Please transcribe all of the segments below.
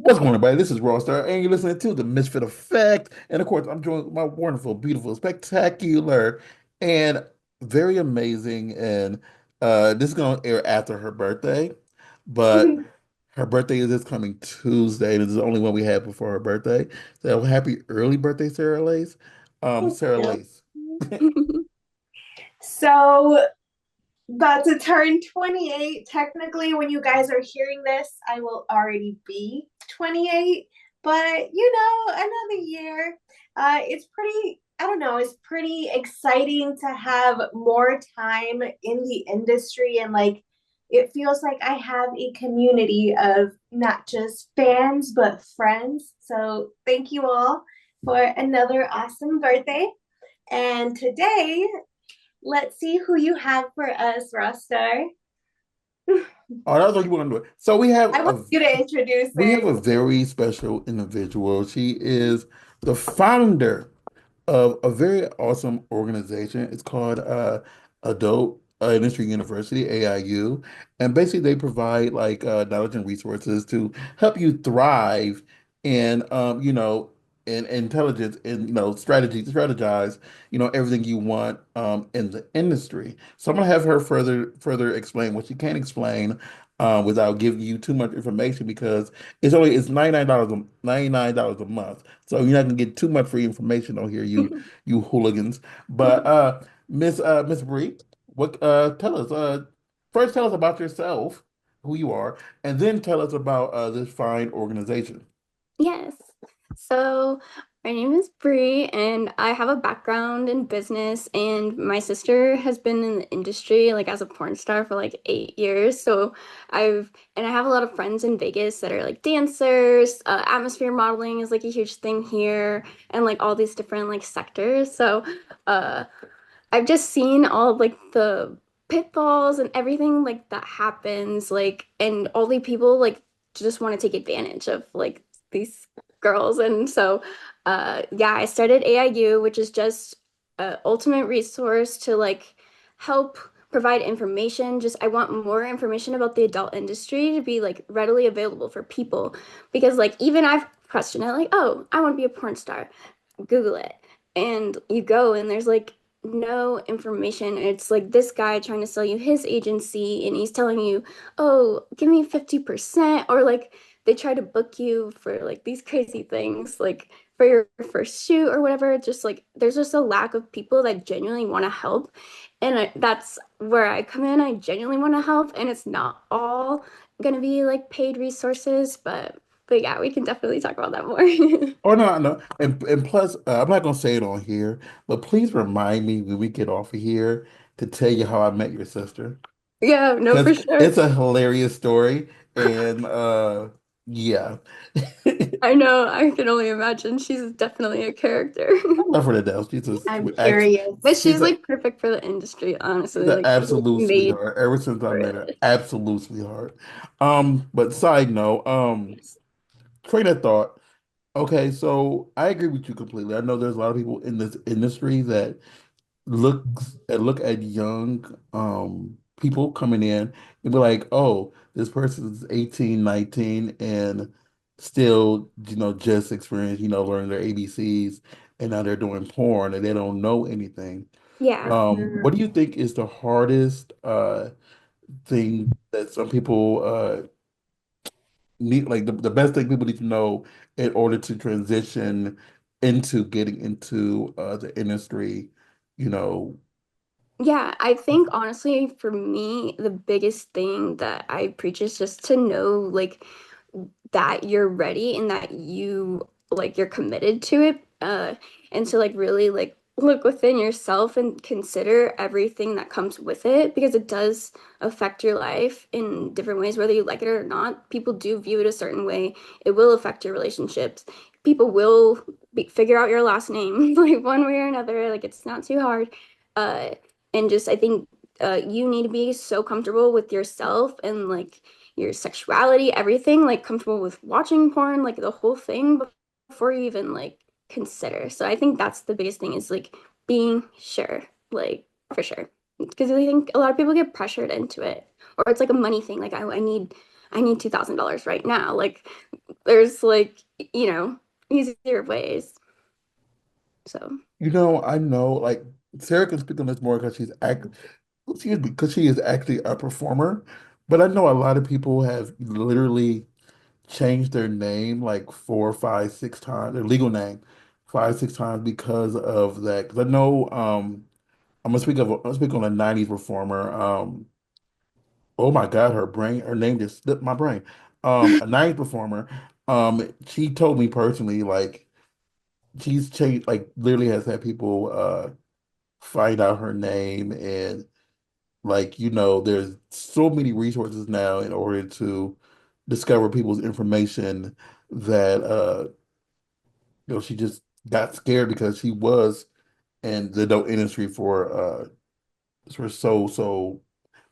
What's going on, everybody? This is Raw Star, and you're listening to the Misfit Effect. And of course, I'm joined with my wonderful, beautiful, spectacular, and very amazing. And this is going to air after her birthday, but her birthday is this coming Tuesday, and this is the only one we have before her birthday. So happy early birthday, Sarah Lace. Thank Sarah you. Lace. So, about to turn 28. Technically, when you guys are hearing this, I will already be 28. But, another year. It's pretty, I don't know, it's pretty exciting to have more time in the industry. And, like, it feels like I have a community of not just fans, but friends. So, thank you all for another awesome birthday. And today, let's see who you have for us, Roster. Oh, that's what you want to do. So we have I want a you to introduce we have her. a very special individual. She is the founder of a very awesome organization. It's called Adult Industry University, AIU. And basically they provide like knowledge and resources to help you thrive in in intelligence and strategy to strategize, everything you want in the industry. So I'm gonna have her further explain what she can explain without giving you too much information because it's $99 a month. So you're not gonna get too much free information on here, you hooligans. But Miss Bree, what tell us first tell us about yourself, who you are, and then tell us about this fine organization. Yes. So my name is Bree, and I have a background in business, and my sister has been in the industry like as a porn star for like 8 years. So I have a lot of friends in Vegas that are like dancers. Atmosphere modeling is like a huge thing here, and like all these different like sectors. So uh I've just seen all of like the pitfalls and everything like that happens, like, and all the people like just want to take advantage of like these girls. And so yeah, I started AIU, which is just a ultimate resource to like help provide information. Just I want more information about the adult industry to be like readily available for people because like even I've questioned it like, oh, I want to be a porn star. Google it. And you go and there's like no information. It's like this guy trying to sell you his agency and he's telling you, "Oh, give me 50%," or like they try to book you for like these crazy things like for your first shoot or whatever. It's just like there's just a lack of people that genuinely want to help. And that's where I come in. I genuinely want to help and it's not all gonna be like paid resources, but yeah, we can definitely talk about that more. Oh no, no, and plus, I'm not gonna say it on here, but please remind me when we get off of here to tell you how I met your sister Yeah, no, because for sure. it's a hilarious story, and yeah, I know. I can only imagine. She's definitely a character. I love her to death. She's a I'm act- But curious. she's she's a like perfect for the industry, she's honestly. an Like she's like absolute made sweetheart. Ever since I for met her, it. absolute sweetheart. But side note, Yes. train of thought. Okay, so I agree with you completely. I know there's a lot of people in this industry that look at young people coming in and be like, oh, this person's 18, 19 and still, just experience, learning their ABCs and now they're doing porn and they don't know anything. Yeah. What do you think is the hardest thing that some people need, like the best thing people need to know in order to transition into getting into the industry, you know? Yeah, I think honestly for me, the biggest thing that I preach is just to know like that you're ready and that you like you're committed to it. And to like really like look within yourself and consider everything that comes with it because it does affect your life in different ways, whether you like it or not. People do view it a certain way. It will affect your relationships. People will figure out your last name like one way or another. Like it's not too hard. Uh, and just I think you need to be so comfortable with yourself and like your sexuality, everything, like comfortable with watching porn, like the whole thing before you even like consider. So I think that's the biggest thing is like being sure, like for sure. Because I think a lot of people get pressured into it, or it's like a money thing. Like I need $2,000 right now. Like there's like, you know, easier ways. So, I know like Sarah can speak on this more because because she is actually a performer. But I know a lot of people have literally changed their name like four, five, six times, their legal name five, six times because of that. Because I know I'm gonna speak on a 90s performer. Oh my God, her name just slipped my brain. A 90s performer. She told me personally, like she's changed, like literally has had people find out her name, and like there's so many resources now in order to discover people's information that she just got scared because she was in the dope industry for so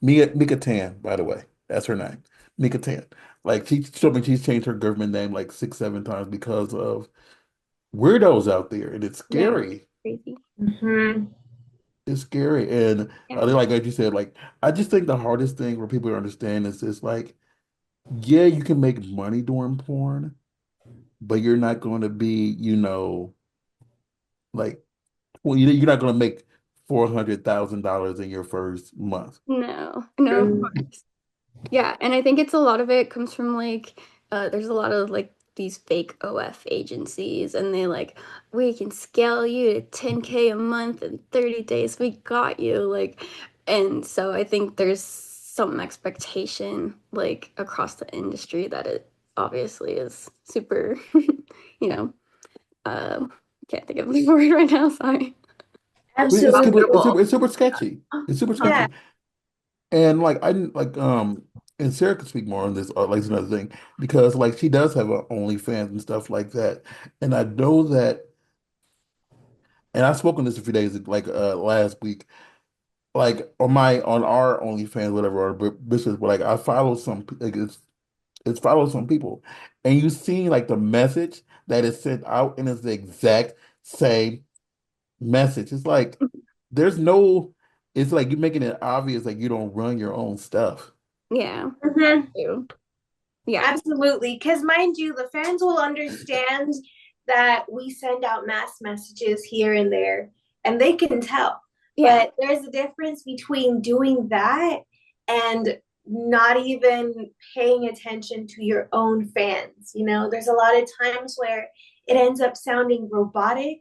Mika Tan, by the way. That's her name. Mika Tan. Like she told me she's changed her government name like six, seven times because of weirdos out there. And it's yeah, scary. crazy. Mhm. It's scary. And Yeah. like you said, like I just think the hardest thing for people to understand is this like, yeah, you can make money doing porn, but you're not going to be, like, well, you're not going to make $400,000 in your first month. No, no, of Mm. course. Yeah, and I think it's a lot of it comes from like there's a lot of like these fake OF agencies and they like we can scale you to 10K a month in 30 days. We got you like and so I think there's some expectation like across the industry that it obviously is super you know can't think of the word right now, sorry. Absolutely. It's super sketchy. It's super Yeah. sketchy. And like I didn't like and Sarah could speak more on this, like it's another thing, because like she does have a OnlyFans and stuff like that. And I know that, and I spoke on this a few days like last week, like on our OnlyFans, whatever, our business, but like I follow like it's follow some people, and you see like the message that is sent out, and it's the exact same message. It's like there's no, it's like you're making it obvious like you don't run your own stuff. Yeah, Mhm. true. Yeah. Absolutely. Because, mind you, the fans will understand that we send out mass messages here and there, and they can tell. Yeah. But there's a difference between doing that and not even paying attention to your own fans. There's a lot of times where it ends up sounding robotic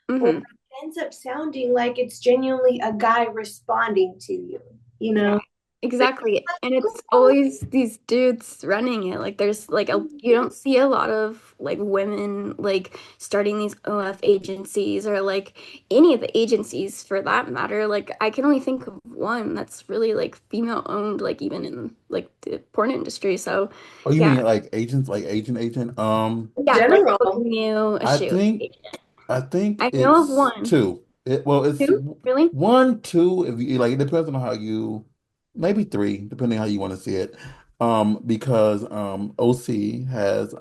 or Hmm. it ends up sounding like it's genuinely a guy responding to you, you Yeah, know? exactly. And it's always these dudes running it. Like there's like you don't see a lot of like women like starting these OF agencies or like any of the agencies for that matter. Like I can only think of one that's really like female owned, like even in like the porn industry. So Oh, you yeah. mean like agents, like agent? In Yeah, like general. booking you a I shoot. think I think I know of it's one. two. It's Two? Really? one, two. If you like, it depends on how maybe three, depending how you want to see it. Because OC has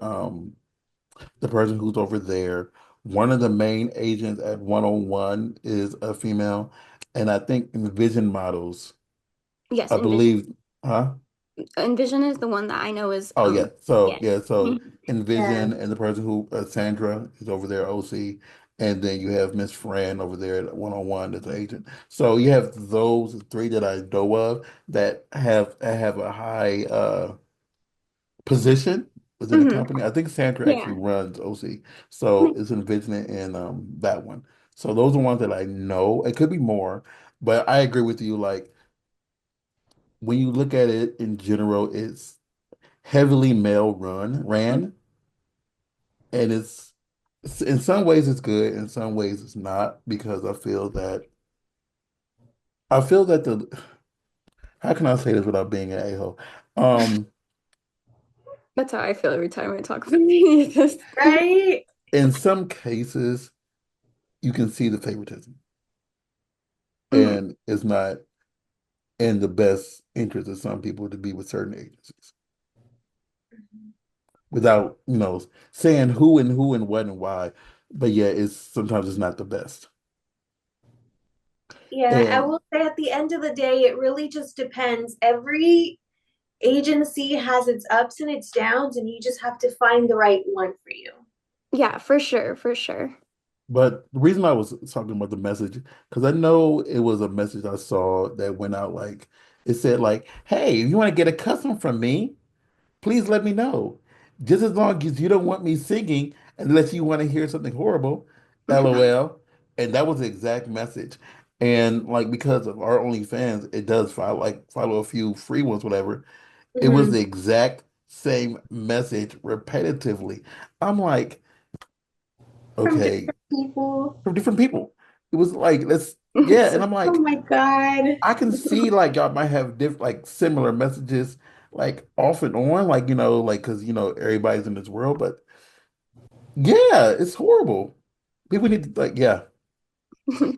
the person who's over there. One of the main agents at 101 is a female, and I think Envision Models, Yes, I Envision. believe, huh? Envision is the one that I know is Oh yeah, so yeah. yeah, so Yeah. Envision and the person who Sandra is over there, OC, and then you have Miss Fran over there at 101 as an agent. So you have those three that I know of that have a high position within the Hmm. company. I think Sandra actually Yeah. runs OC, so it's Envision and that one. So those are ones that I know. It could be more, but I agree with you. Like when you look at it in general, it's heavily male ran. And in some ways it's good, in some ways it's not, because I feel that the how can I say this without being an a-hole? Um, That's how I feel every time I talk about this. Right? in some cases you can see the favoritism, Hmm. and it's not in the best interest of some people to be with certain agencies without, saying who and what and why. But yeah, it's sometimes it's not the best. Yeah, I And will say at the end of the day, it really just depends. Every agency has its ups and its downs, and you just have to find the right one for you. Yeah, for sure, for sure. But the reason I was talking about the message, because I know it was a message I saw that went out like it said like, "Hey, if you want to get a custom from me, please let me know. Just as long as you don't want me singing unless you want to hear something horrible, LOL." And that was the exact message. And like because of our OnlyFans, it does follow a few free ones, whatever. It was Mhm. the exact same message repetitively. I'm like, From okay, different people. from different people. It was like, let's, yeah. And I'm Oh like, my God. I can see like y'all might have like similar messages, like off and on, like, like, because, everybody's in this world, but yeah, it's horrible. People need to, like, yeah.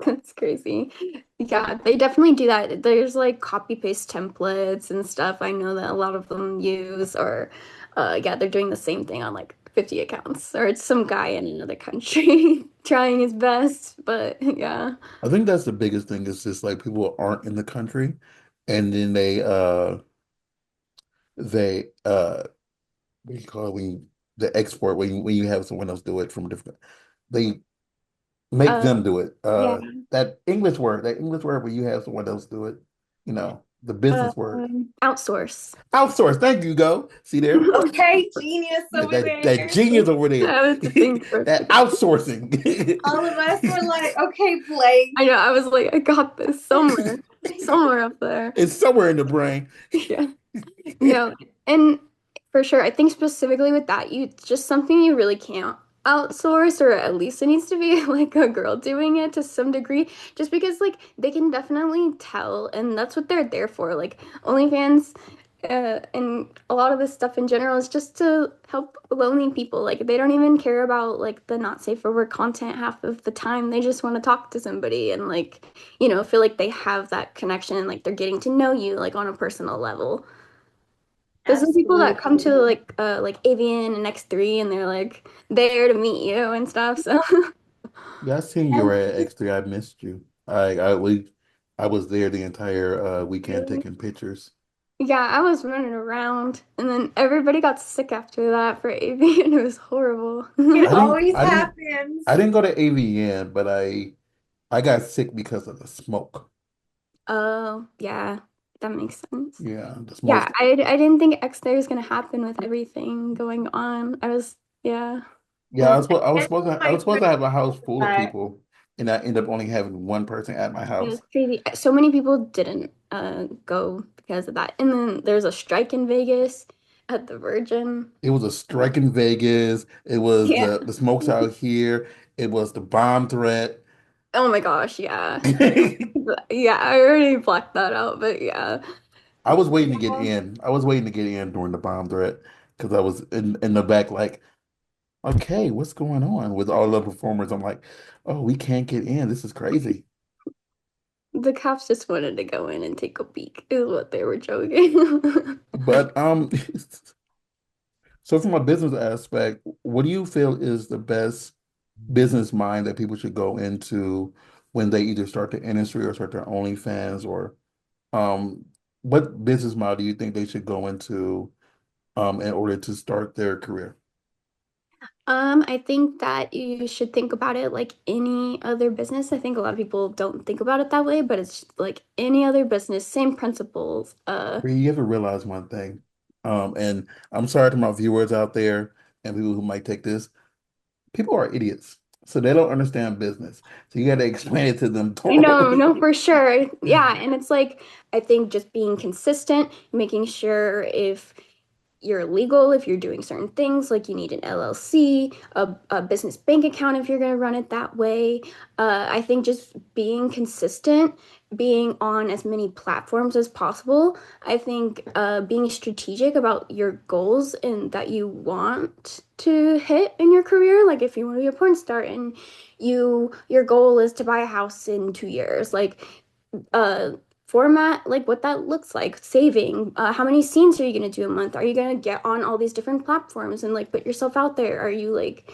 That's crazy. Yeah, they definitely do that. There's like copy paste templates and stuff. I know that a lot of them use, or yeah, they're doing the same thing on like 50 accounts, or it's some guy in another country trying his best. But yeah. I think that's the biggest thing is just like people aren't in the country and then they what do you call it when the export when you have someone else do it from different they make Uh them do it. yeah. That English word where you have someone else do it, the business word. Outsource. Outsource. Thank you, go. See there? Okay, genius Yeah, over that there. genius over there. I was thinking for a That second. outsourcing. All of us were like, okay, Blake. I know, I was like, I got this somewhere, somewhere up there. It's somewhere in the brain. Yeah. No, and for sure, I think specifically with that, you it's just something you really can't outsource, or at least it needs to be like a girl doing it to some degree, just because like they can definitely tell, and that's what they're there for. Like OnlyFans, and a lot of this stuff in general is just to help lonely people. Like they don't even care about like the not safe for work content half of the time. They just want to talk to somebody and like, feel like they have that connection and like they're getting to know you like on a personal level. There's some people that come Absolutely. to like Avian and X3 and they're like there to meet you and stuff. So Yeah, I seen you And were at X3. I missed you. I was there the entire weekend really, taking pictures. yeah, I was running around and then everybody got sick after that for Avian. It was horrible. it I didn't always I didn't happens. I didn't go to AVN, but I got sick because of the smoke. Oh, yeah, that makes sense. Yeah, the Yeah, smoke. I didn't think X there was gonna happen with everything going on. Yeah, it Yeah, was And I my was supposed friend to have a house full of that people, and I ended up only having one person at my it was house. crazy. So many people didn't go because of that. And then there's a strike in Vegas at the Virgin. It was a Uh, strike in Vegas. It was yeah. the smokes out here. It was the bomb threat. Oh my gosh, yeah. I Yeah, I already blacked that out, but yeah. was waiting to get Yeah. in. I was waiting to get in during the bomb threat because I was in the back like, okay, what's going on with all the performers? I'm like, oh, we can't get in. This is crazy. The cops just wanted to go in and take a peek, is what they were joking. But so from a business aspect, what do you feel is the best business mind that people should go into when they either start the industry or start their OnlyFans or um what business model do you think they should go into in order to start their career? I think that you should think about it like any other business. I think a lot of people don't think about it that way, but it's like any other business, same principles. Bree, you ever realize one thing? And I'm sorry to my viewers out there and people who might take this. People are idiots. So they don't understand business. So you got to explain it to them No, thoroughly. for sure. Yeah, and it's like I think just being consistent, making sure if you're legal if you're doing certain things, like you need an LLC, a business bank account if you're going to run it that way. I think just being consistent, being on as many platforms as possible. I think being strategic about your goals and that you want to hit in your career. Like if you want to be a porn star and your goal is to buy a house in 2 years, like uh format like what that looks like, saving how many scenes are you going to do a month, are you going to get on all these different platforms and like put yourself out there, are you like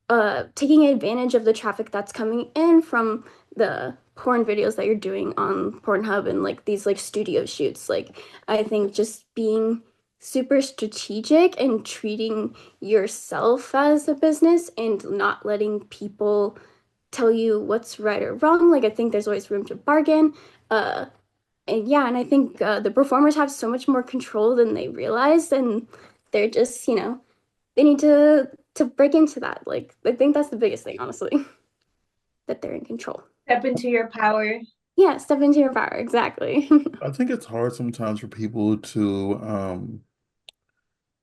uh taking advantage of the traffic that's coming in from the porn videos that you're doing on Pornhub and like these like studio shoots. Like I think just being super strategic and treating yourself as a business and not letting people tell you what's right or wrong. Like I think there's always room to bargain. Uh, and yeah, and I think the performers have so much more control than they realize, and they're just, they need to break into that. Like I think that's the biggest thing, honestly, that they're in control. Step into your power. Yeah, step into your power, exactly. I think it's hard sometimes for people to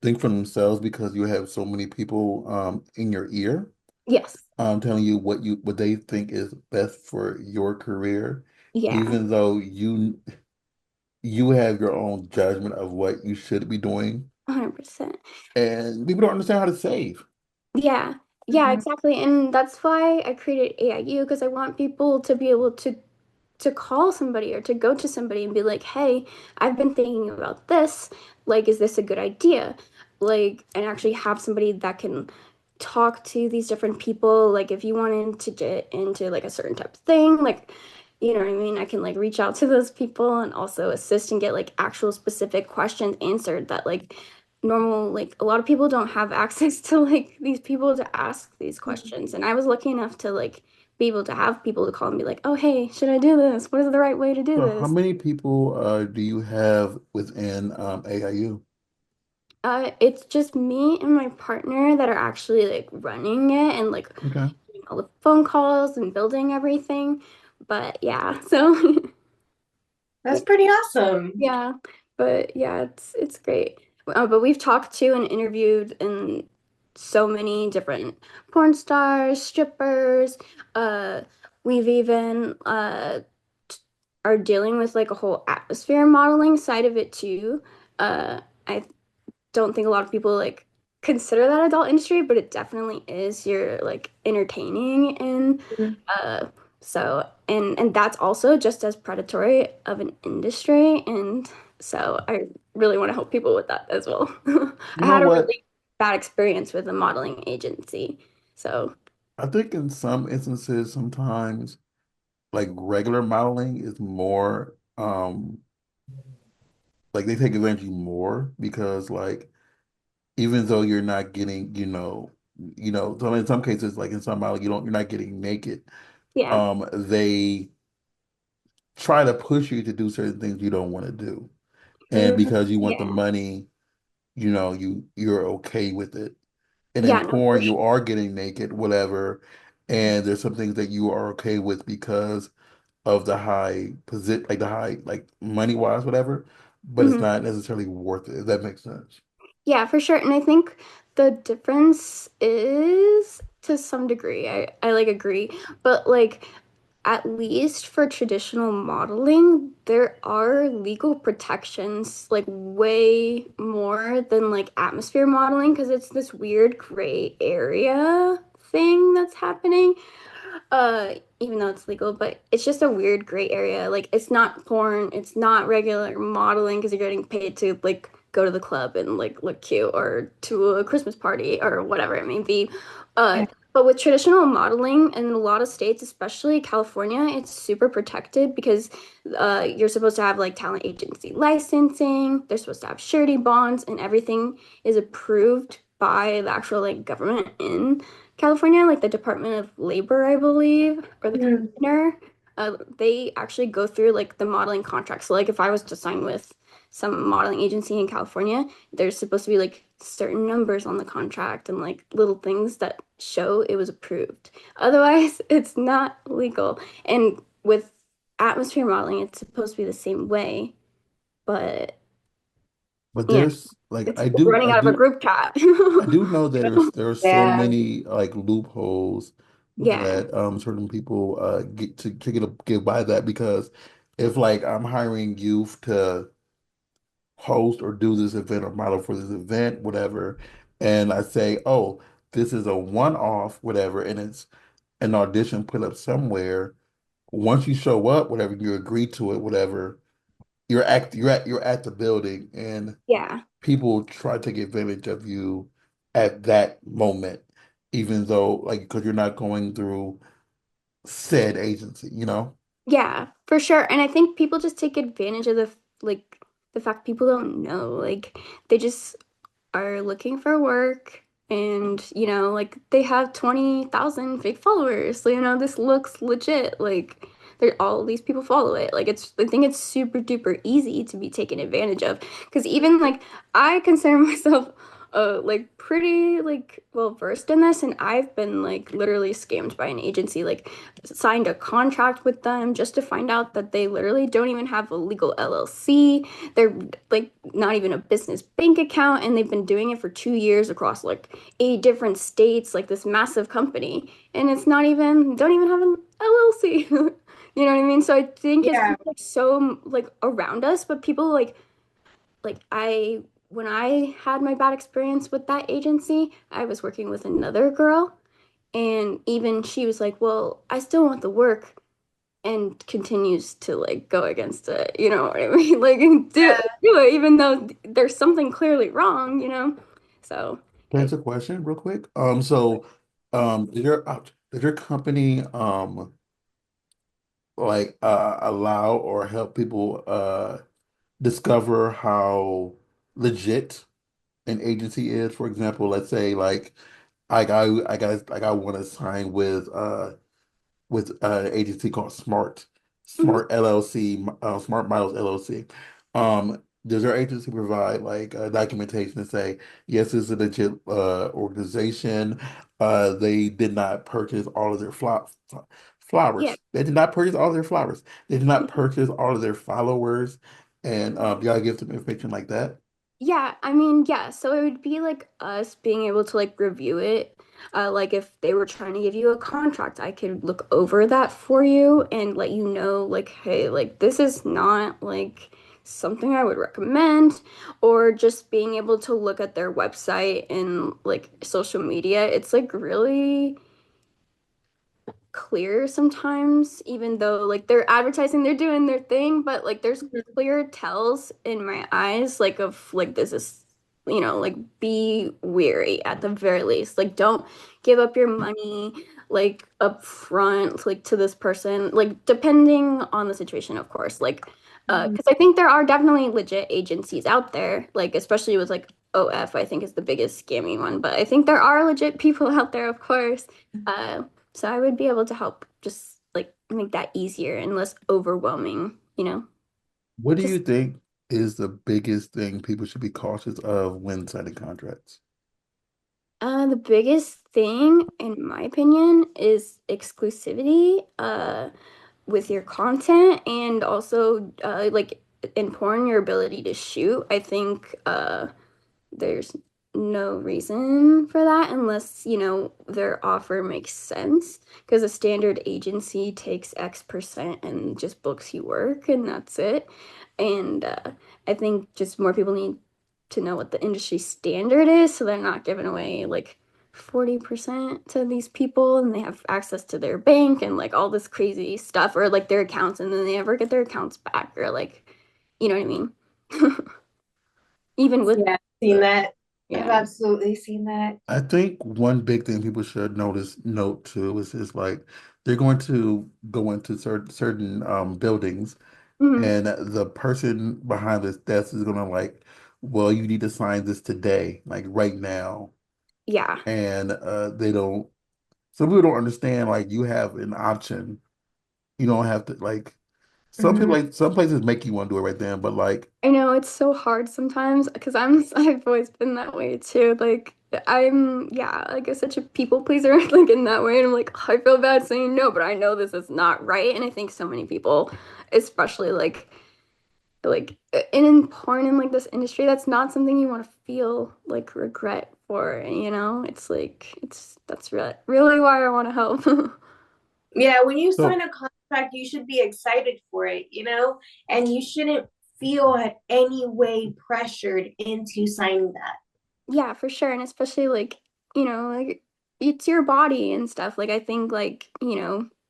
think for themselves because you have so many people in your ear Yes. telling you what they think is best for your career, Yeah, even though you have your own judgment of what you should be doing, 100%. and people don't understand how to save. Yeah. Yeah, Mhm. exactly. And that's why I created AIU because I want people to be able to call somebody or to go to somebody and be like, hey, I've been thinking about this. Like, is this a good idea? Like, and actually have somebody that can talk to these different people. Like, if you wanted to get into like a certain type of thing, like, you know what I mean? I can like reach out to those people and also assist and get like actual specific questions answered that like normal, like a lot of people don't have access to like these people to ask these questions. And I was lucky enough to like be able to have people to call and be like, oh, hey, should I do this? What is the right way to do So, how this? many people do you have within AIU? It's just me and my partner that are actually like running it and like Okay. doing all the phone calls and building everything. But yeah, so That's pretty awesome. yeah, but yeah, it's great. But we've talked to and interviewed and so many different porn stars, strippers. Uh, we've even t- are dealing with like a whole atmosphere modeling side of it too. I don't think a lot of people like consider that adult industry, but it definitely is. You're like entertaining and uh and that's also just as predatory of an industry and so I really want to help people with that as well. You I know had a what? really bad experience with a modeling agency. So I think in some instances, sometimes like regular modeling is more like they take advantage of you more because like even though you're not getting, so in some cases, like in some modeling, you're not getting naked. yeah. They try to push you to do certain things you don't want to do. And Mhm. because you want the Yeah. money, you're okay with it. And in Yeah, no, for porn, you sure. are getting naked, whatever. And there's some things that you are okay with because of the high position, like the high, like money wise, whatever. But it's Mhm. not necessarily worth it, if that makes sense. Yeah, for sure. And I think the difference is to some degree, I like agree, but like at least for traditional modeling, there are legal protections like way more than like atmosphere modeling because it's this weird gray area thing that's happening. Even though it's legal, but it's just a weird gray area. Like it's not porn, it's not regular modeling because you're getting paid to like go to the club and like look cute or to a Christmas party or whatever it may be. Uh, but with traditional modeling in a lot of states, especially California, it's super protected because you're supposed to have like talent agency licensing, they're supposed to have surety bonds, and everything is approved by the actual like government in California, like the Department of Labor, I believe, or the Mhm. commissioner, they actually go through like the modeling contract. So like if I was to sign with some modeling agency in California, there's supposed to be like certain numbers on the contract and like little things that show it was approved. Otherwise, it's not legal. And with atmosphere modeling, it's supposed to be the same way, but But yeah, there's like it's running out of a group chat. I do know that there are so Yeah. many like loopholes Yeah. that certain people get to get by that because if like I'm hiring you to host or do this event or model for this event, whatever, and I say, oh, this is a one-off, whatever, and it's an audition put up somewhere. Once you show up, whatever, you agree to it, whatever, you're at the building and Yeah. people try to take advantage of you at that moment, even though like because you're not going through said agency, you know? Yeah, for sure. And I think people just take advantage of like the fact people don't know. Like they just are looking for work and like they have 20,000 fake followers. So, this looks legit. Like all these people follow it. Like I think it's super duper easy to be taken advantage of. Because even like I consider myself like pretty like well versed in this, and I've been like literally scammed by an agency, like signed a contract with them just to find out that they literally don't even have a legal LLC. They're like not even a business bank account, and they've been doing it for 2 years across like 8 different states, like this massive company, and it's not even don't even have an LLC. You know what I mean? So I think it's Yeah. just like so like around us, but people like I when I had my bad experience with that agency, I was working with another girl, and even she was like, "Well, I still want the work." And continues to like go against it, you know what I mean? Like do it even though there's something clearly wrong. So Can I I ask a question real quick? Did your company like allow or help people discover how legit an agency is? For example, let's say like I got want to sign with an agency called Mhm. Smart LLC, Smart Miles LLC. Does your agency provide like documentation to say, yes, this is a legit organization? They did not purchase all of their Yeah. flowers. They did not purchase all of their flowers. They did not purchase all of their followers. And do y'all give them information like that? Yeah, I mean, yeah, so it would be like us being able to like review it. Like if they were trying to give you a contract, I could look over that for you and let you know, like, hey, like this is not like something I would recommend, or just being able to look at their website and like social media. It's like really clear sometimes, even though like they're advertising, they're doing their thing, but like there's clear tells in my eyes, like of like this is, like be weary at the very least. Like don't give up your money like up front, like to this person, like depending on the situation, of course. Like, Mhm. because I think there are definitely legit agencies out there, like especially with like OF, I think is the biggest scammy one, but I think there are legit people out there, of course. Uh, so I would be able to help just like make that easier and less overwhelming. What do Just you think is the biggest thing people should be cautious of when signing contracts? the biggest thing, in my opinion, is exclusivity with your content, and also like in porn, your ability to shoot. I think there's no reason for that unless, their offer makes sense. Because a standard agency takes X% and just books you work, and that's it. And I think just more people need to know what the industry standard is so they're not giving away like 40% to these people and they have access to their bank and like all this crazy stuff, or like their accounts and then they never get their accounts back, or like, you know what I mean? Even with Yeah, seen the, that. I've yeah. absolutely seen that. I think one big thing people should note too is like they're going to go into certain buildings, Mhm. and the person behind this desk is gonna like, well, you need to sign this today, like right now. Yeah. And they don't. Some people don't understand like you have an option. You don't have to like. Some people Mhm. like some places make you want to do it right then, but like I know it's so hard sometimes because I've always been that way too. Like I'm yeah, like I'm such a people pleaser like in that way. And I'm like, I feel bad saying no, but I know this is not right. And I think so many people, especially like in porn and like this industry, that's not something you want to feel like regret for. It's like that's really why I want to help. Yeah, when you sign so. a contract, you should be excited for it, and you shouldn't feel at any way pressured into signing that. Yeah, for sure. And especially like it's your body and stuff. Like I think like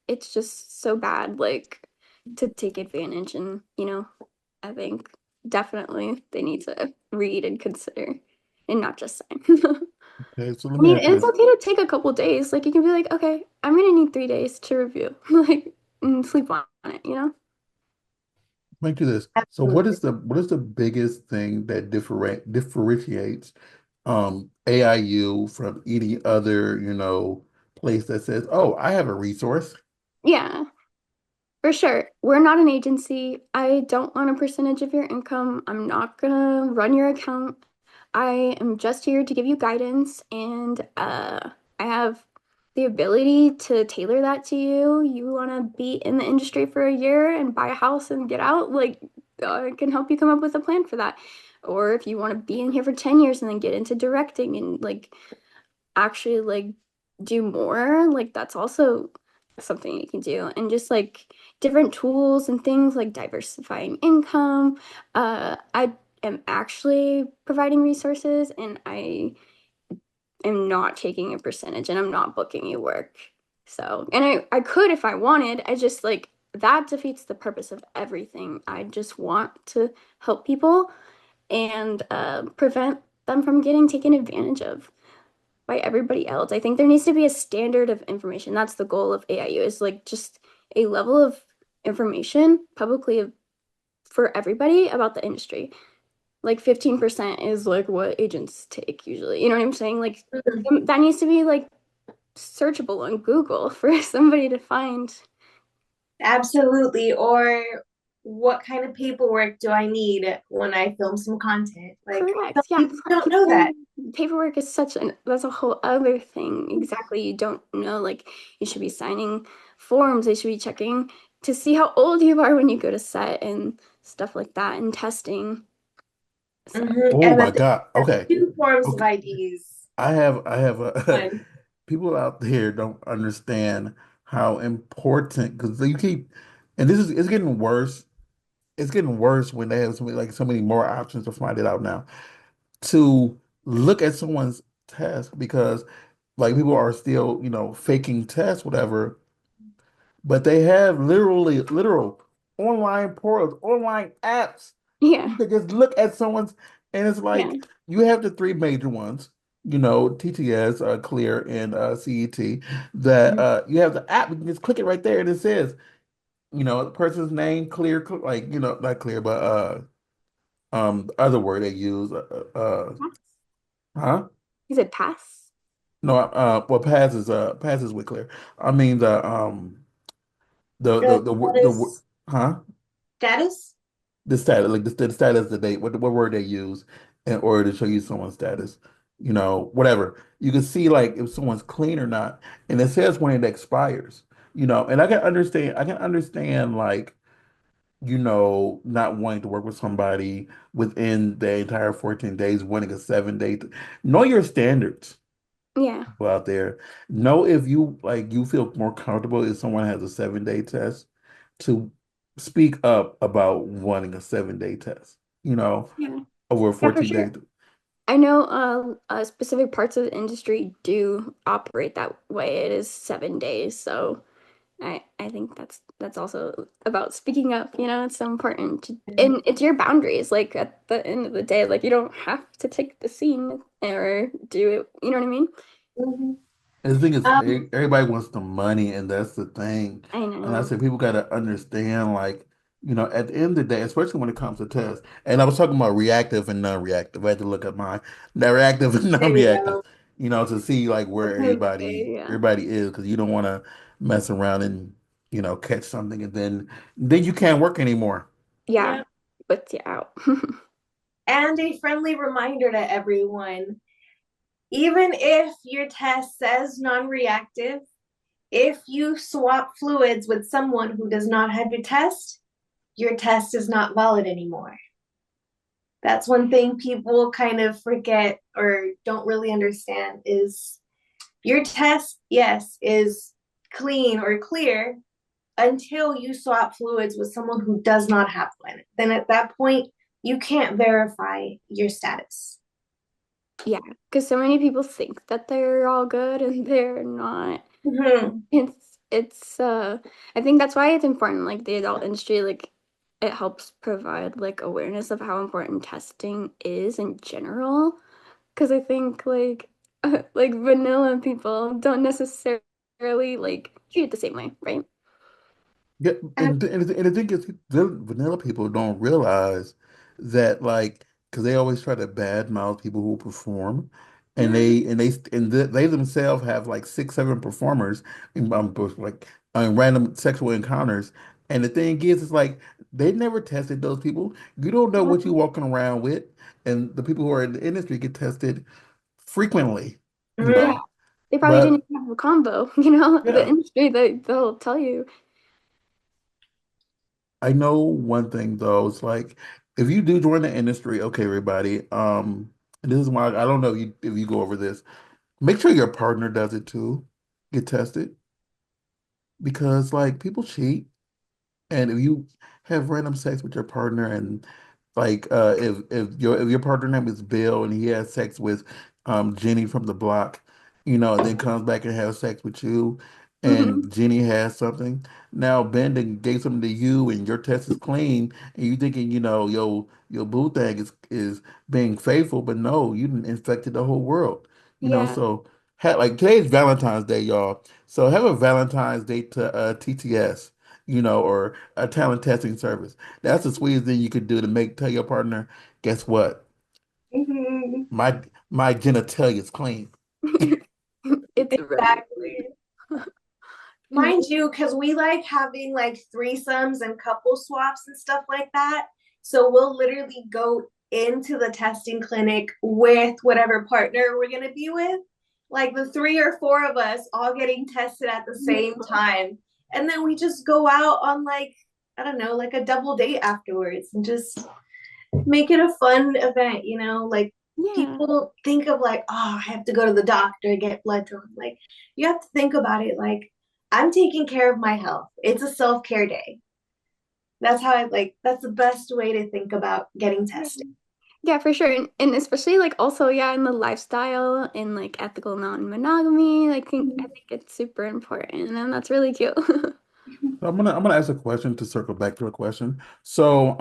it's just so bad like to take advantage and I think definitely they need to read and consider and not just sign. Okay, so let I me mean, ask it's you. okay to take a couple days. Like you can be like, okay, I'm gonna need 3 days to review, like and sleep on. it, you know? Let me do this. So Absolutely. what is the biggest thing that differentiates AIU from any other, place that says, "Oh, I have a resource." Yeah. For sure. We're not an agency. I don't want a percentage of your income. I'm not gonna run your account. I am just here to give you guidance, and I have the ability to tailor that to you. You want to be in the industry for a year and buy a house and get out, like I can help you come up with a plan for that. Or if you want to be in here for 10 years and then get into directing and like actually like do more, like that's also something you can do. And just like different tools and things like diversifying income. I am actually providing resources and I am not taking a percentage and I'm not booking you work. So, and I could if I wanted. I just like that defeats the purpose of everything. I just want to help people and prevent them from getting taken advantage of by everybody else. I think there needs to be a standard of information. That's the goal of AIU is like just a level of information publicly for everybody about the industry. Like 15% is like what agents take usually. You know what I'm saying? Like Mhm. that needs to be like searchable on Google for somebody to find. Absolutely. Or what kind of paperwork do I need when I film some content? Like, some Correct. Yeah. people don't know that. Paperwork is such an that's a whole other thing. Exactly. You don't know. Like you should be signing forms. They should be checking to see how old you are when you go to set and stuff like that and testing. So Oh And my that they God. have Okay. two forms of Okay. IDs. I have One. people out there don't understand how important because you keep and this is it's getting worse. It's getting worse when they have so many more options to find it out now. To look at someone's test because like people are still, faking tests, whatever, but they have literal online portals, online apps. yeah. You can just look at someone's, and it's Yeah. like you have the three major ones, TTS, Clear, and CET. That Mhm. you have the app. You can just click it right there, and it says, the person's name, Clear, like not Clear, but the other word they use, Pass. huh? Is it pass? No, well, Pass is with Clear. I mean Status. huh? Status? The status, like the status that they what word they use in order to show you someone's status, whatever. You can see like if someone's clean or not, and it says when it expires, and I can understand like, not wanting to work with somebody within the entire 14 days, wanting a 7 day. Know your standards Yeah. people out there. Know if you feel more comfortable if someone has a 7 day test to speak up about wanting a 7 day test, Yeah. over a Yeah, for 14 day. sure. I know specific parts of the industry do operate that way. It is 7 days. So I think that's also about speaking up, it's so important and it's your boundaries. Like at the end of the day, like you don't have to take the scene or do it, you know what I mean? Mhm. And the thing is, Um, everybody wants the money, and that's the thing. I And I know. said, people got to understand, like, at the end of the day, especially when it comes to tests. And I was talking about reactive and non-reactive. I had to look at mine. Not reactive and there you non-reactive, go. to see like where Okay, everybody yeah. everybody is, because you don't want to mess around and catch something, and then you can't work anymore. Yeah. Yeah. But yeah. And a friendly reminder to everyone, even if your test says non-reactive, if you swap fluids with someone who does not have your test is not valid anymore. That's one thing people kind of forget or don't really understand is your test, yes, is clean or clear until you swap fluids with someone who does not have one. Then at that point, you can't verify your status. Yeah, because so many people think that they're all good and they're not. Mm-hmm. It's I think that's why it's important, like the adult industry, like it helps provide like awareness of how important testing is in general. Because I think like like vanilla people don't necessarily like treat it the same way, right? Yeah, And and the thing is, the vanilla people don't realize that, like, because they always try to badmouth people who perform, and Mhm. they themselves have like six, seven performers, both, like, random sexual encounters. And the thing is like they never tested those people. You don't know what you're walking around with, and the people who are in the industry get tested frequently, you Yeah. know. They probably didn't But even have a combo, you know, the yeah. industry they'll tell you. I know one thing though, it's like if you do join the industry, okay, everybody, and this is why I don't know if you go over this, make sure your partner does it too. Get tested because like people cheat. And if you have random sex with your partner and like if your partner name is Bill and he has sex with Jenny from the block, and then comes back and has sex with you Mhm. and Jenny has something. Now Ben then gave something to you and your test is clean and you thinking, your boo thing is being faithful, but no, you done infected the whole world. Yeah. So like today's Valentine's Day, y'all. So have a Valentine's Day to TTS, or a talent testing service. That's the sweetest thing you could do to tell your partner, guess what? Mhm. My genitalia is clean. It's really Exactly. weird. Mind you, because we like having like threesomes and couple swaps and stuff like that. So we'll literally go into the testing clinic with whatever partner we're going to be with. Like the three or four of us all getting tested at the same time. And then we just go out on like, I don't know, like a double date afterwards and just make it a fun event, like Yeah. people think of like, oh, I have to go to the doctor, get blood drawn. Like you have to think about it like I'm taking care of my health. It's a self-care day. That's how I like that's the best way to think about getting Yeah. tested. Yeah, for sure. And especially like also yeah, in the lifestyle and like ethical non-monogamy, I think it's super important and that's really cute. So I'm gonna ask a question to circle back to a question. So,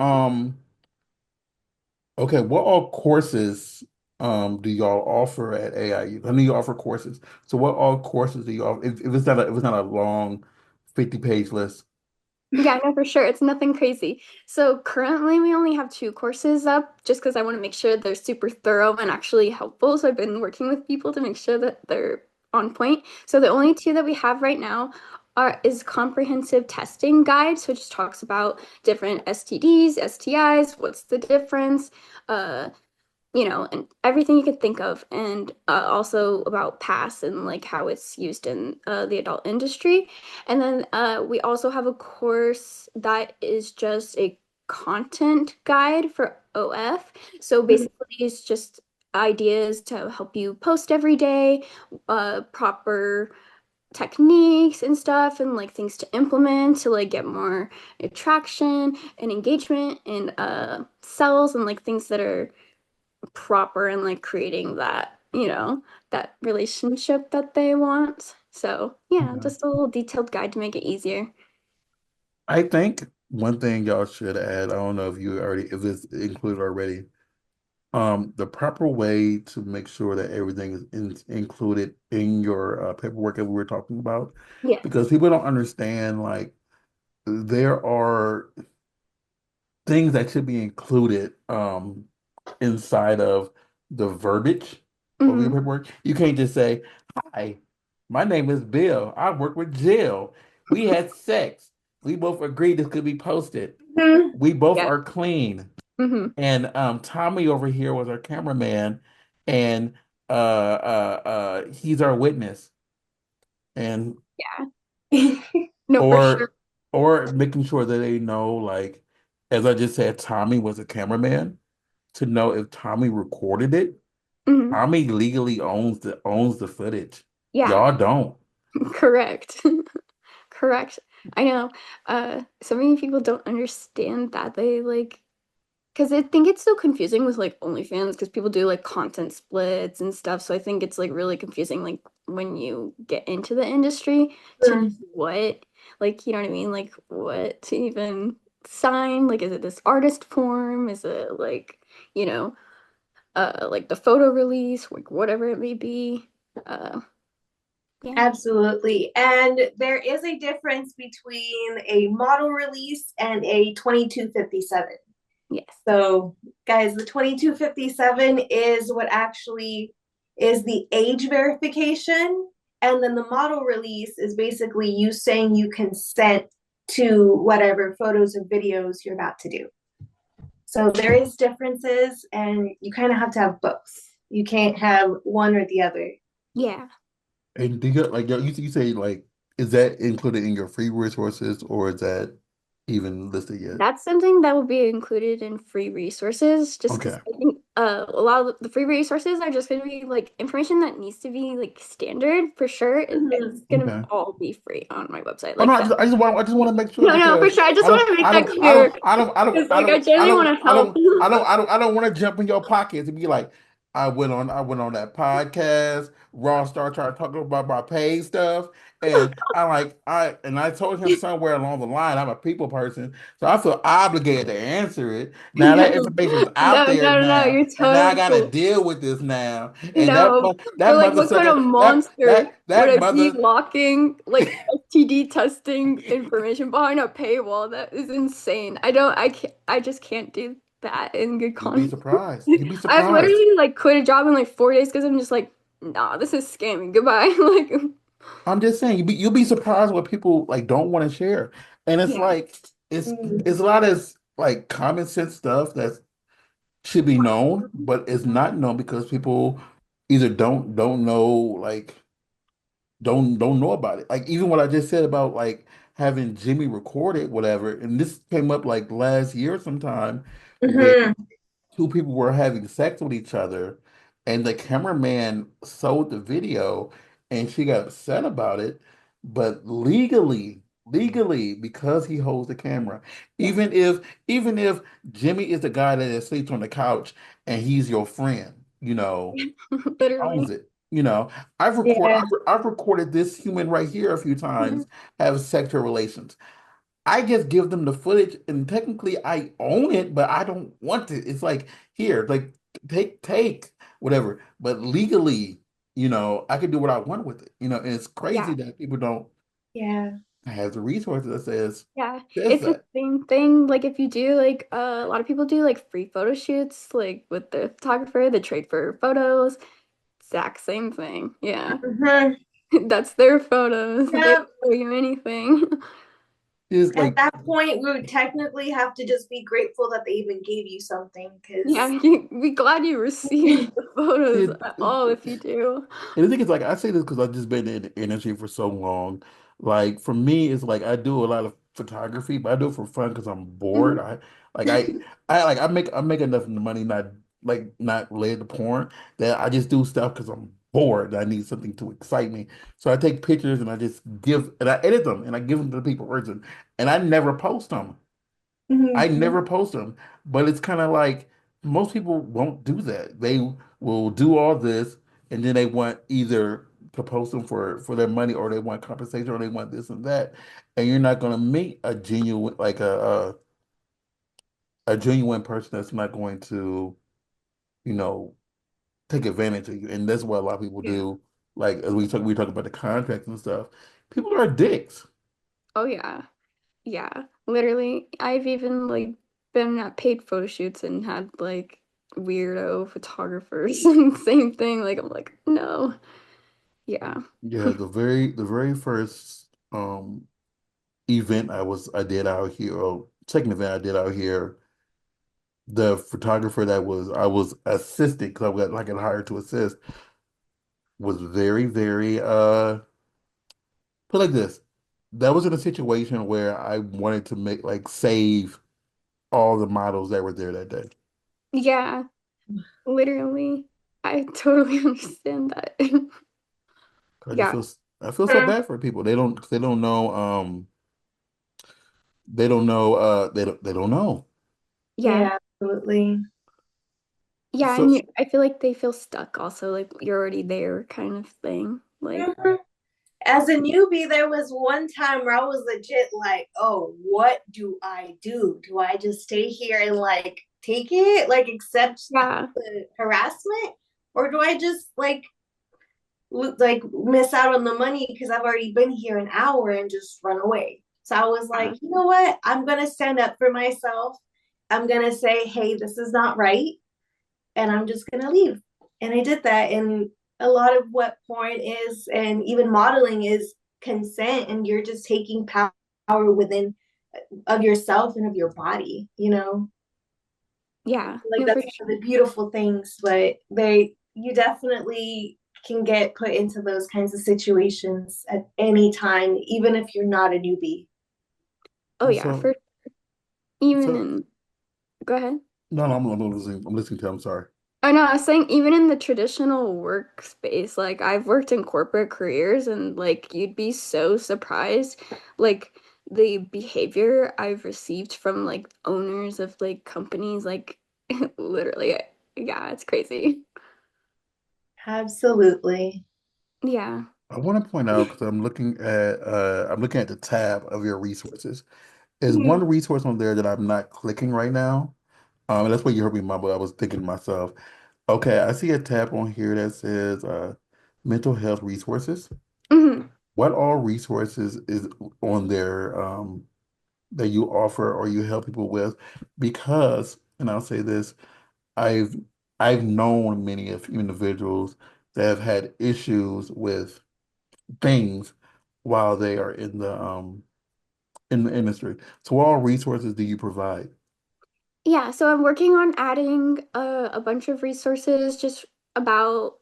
okay, what all courses do y'all offer at AIU? I know you offer courses. So what all courses do you offer? If it's not a long 50-page list. Yeah, no, for sure. It's nothing crazy. So currently we only have two courses up just because I want to make sure they're super thorough and actually helpful. So I've been working with people to make sure that they're on point. So the only two that we have right now is comprehensive testing guide. So it just talks about different STDs, STIs, what's the difference, uh, and everything you could think of, and also about PASS and like how it's used in the adult industry. And then we also have a course that is just a content guide for OF. So basically, it's just ideas to help you post every day, proper techniques and stuff, and like things to implement to like get more attraction and engagement and sales and like things that are proper and like creating that, that relationship that they want. So, yeah, Okay. just a little detailed guide to make it easier. I think one thing y'all should add, I don't know if it's included already, the proper way to make sure that everything is included in your paperwork that we were talking about, Yeah. because people don't understand like there are things that should be included inside of the verbiage of your Hmm. paperwork. You can't just say, "Hi, my name is Bill. I work with Jill. We had sex. We both agreed this could be posted. Mhm. We both Yeah. are clean." Hmm. And Tommy over here was our cameraman, and he's our witness. And Yeah. No, for sure. or making sure that they know, like, as I just said, Tommy was a cameraman, to know if Tommy recorded it. Hmm. Tommy legally owns the footage. Yeah. Y'all don't. Correct. Correct. I know. So many people don't understand that. They like because I think it's so confusing with like OnlyFans because people do like content splits and stuff. So I think it's like really confusing like when you get into the industry to know what, like, you know what I mean? Like what to even sign. Like is it this artist form? Is it like, you know, like the photo release, like whatever it may be. Uh Yeah. Absolutely. And there is a difference between a model release and a 2257. Yes. So, guys, the 2257 is what actually is the age verification. And then the model release is basically you saying you consent to whatever photos or videos you're about to do. So there is differences and you kind of have to have both. You can't have one or the other. Yeah. And do you like you say like is that included in your free resources or is that even listed yet? That's something that will be included in free resources, just because Okay. I think a lot of the free resources are just going to be like information that needs to be like standard for sure. It's Mhm. going to Okay. all be free on my website, Oh no, like that. I just want to make sure No, no, for because sure. I just I want don't to make I that don't I clear don't I don't I don't because, like, I genuinely want to help. I don't want to jump in your pockets and be like I went on that podcast. Raw started talking about my paid stuff, and I told him somewhere along the line I'm a people person, so I feel obligated to answer it. Now that No, information is out no, there no, no. now, You're and now I totally got to cool. deal with this now, and No, but that like, mother what kind of sucker monster would that I be mother. locking like STD testing information behind a paywall? That is insane. I just can't do that in good You'll be conscience. surprised. You'll be I've surprised. literally like quit a job in like 4 days because I'm just like, nah, this is scamming. Goodbye. Like, I'm just saying, you'll be surprised what people like don't want to share. And it's yeah, like it's Mhm. a lot of like common sense stuff that should be known, but it's not known because people either don't know like don't know about it. Like even what I just said about like having Jimmy recorded, whatever, and this came up like last year sometime where Mhm. two people were having sex with each other, and the cameraman sold the video, and she got upset about it. But legally, because he holds the camera, Yeah. even if Jimmy is the guy that sleeps on the couch and he's your friend, he owns literally. it. Yeah. I've recorded this human right here a few times have sexual relations. I just give them the footage, and technically I own it, but I don't want it. It's like here, like take whatever. But legally, I can do what I want with it. And it's crazy Yeah. that people don't Yeah. have the resources that Yeah, says it's the that. same thing. Like if you do like a lot of people do like free photo shoots, like with the photographer, they trade for photos. Exact same thing. Yeah, Mhm. that's their photos. They don't Yep. owe you anything. It's At like that point, we would technically have to just be grateful that they even gave you something Yeah, because be glad you received the photos it, at all if you do. And the thing is, like, I say this because I've just been in the industry for so long. Like, for me, it's like I do a lot of photography, but I do it for fun because I'm bored. Mhm. Like, I make enough money not related to porn that I just do stuff because I'm bored. I need something to excite me. So I take pictures and I edit them and I give them to the people person, and I never post them. I Mhm. never post them, but it's kind of like most people won't do that. They will do all this, and then they want either to post them for their money, or they want compensation, or they want this and that, and you're not going to meet a genuine like a genuine person that's not going to you know take advantage of you, and that's what a lot of people Yeah. do. Like as we talk about the contracts and stuff, people are dicks. Oh yeah. Yeah. Literally, I've even like been at paid photo shoots and had like weirdo photographers and same thing. Like I'm like, no. Yeah. Yeah, the very first event I did out here, or second event I did out here, the photographer that was I was assisting because I got hired to assist was very put like this. That was in a situation where I wanted to make like save all the models that were there that day. Yeah. Literally. I totally understand that. I just Yeah. I feel so Mhm. bad for people. They don't know they don't know. Yeah. Yeah, absolutely. Yeah, So and I feel like they feel stuck also, like you're already there kind of thing. Like, Mhm. As a newbie, there was one time where I was legit like, oh, what do I do? Do I just stay here and like take it, like accept yeah. the harassment? Or do I just like like miss out on the money because I've already been here an hour and just run away. So I was Yeah. like, you know what? I'm gonna stand up for myself. I'm gonna say, hey, this is not right, and I'm just gonna leave. And I did that. And a lot of what porn is, and even modeling, is consent, and you're just taking power within of yourself and of your body. Yeah, Like no, for that's sure. one of the beautiful things, but they you definitely can get put into those kinds of situations at any time, even if you're not a newbie. Oh yeah, So, for even so in go ahead. no, no, I'm listening. I'm listening to. I'm sorry. Oh no, I was saying even in the traditional workspace, like I've worked in corporate careers and like you'd be so surprised like the behavior I've received from like owners of like companies like literally yeah, it's crazy. Absolutely. Yeah. I want to point out because I'm looking at the tab of your resources. There's Mhm. one resource on there that I'm not clicking right now. And that's what you heard me mumble. I was thinking to myself, okay, I see a tab on here that says mental health resources. Mhm. What all resources is on there that you offer or you help people with? Because, and I'll say this, I've I've known many of individuals that have had issues with things while they are in the industry. So what all resources do you provide? Yeah, so I'm working on adding a bunch of resources just about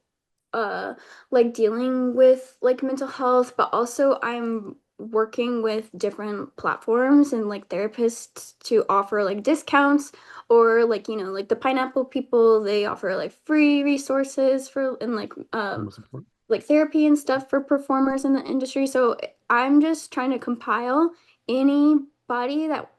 uh like dealing with like mental health, but also I'm working with different platforms and like therapists to offer like discounts or like like the pineapple people they offer like free resources for and like therapy and stuff for performers in the industry. So I'm just trying to compile anybody that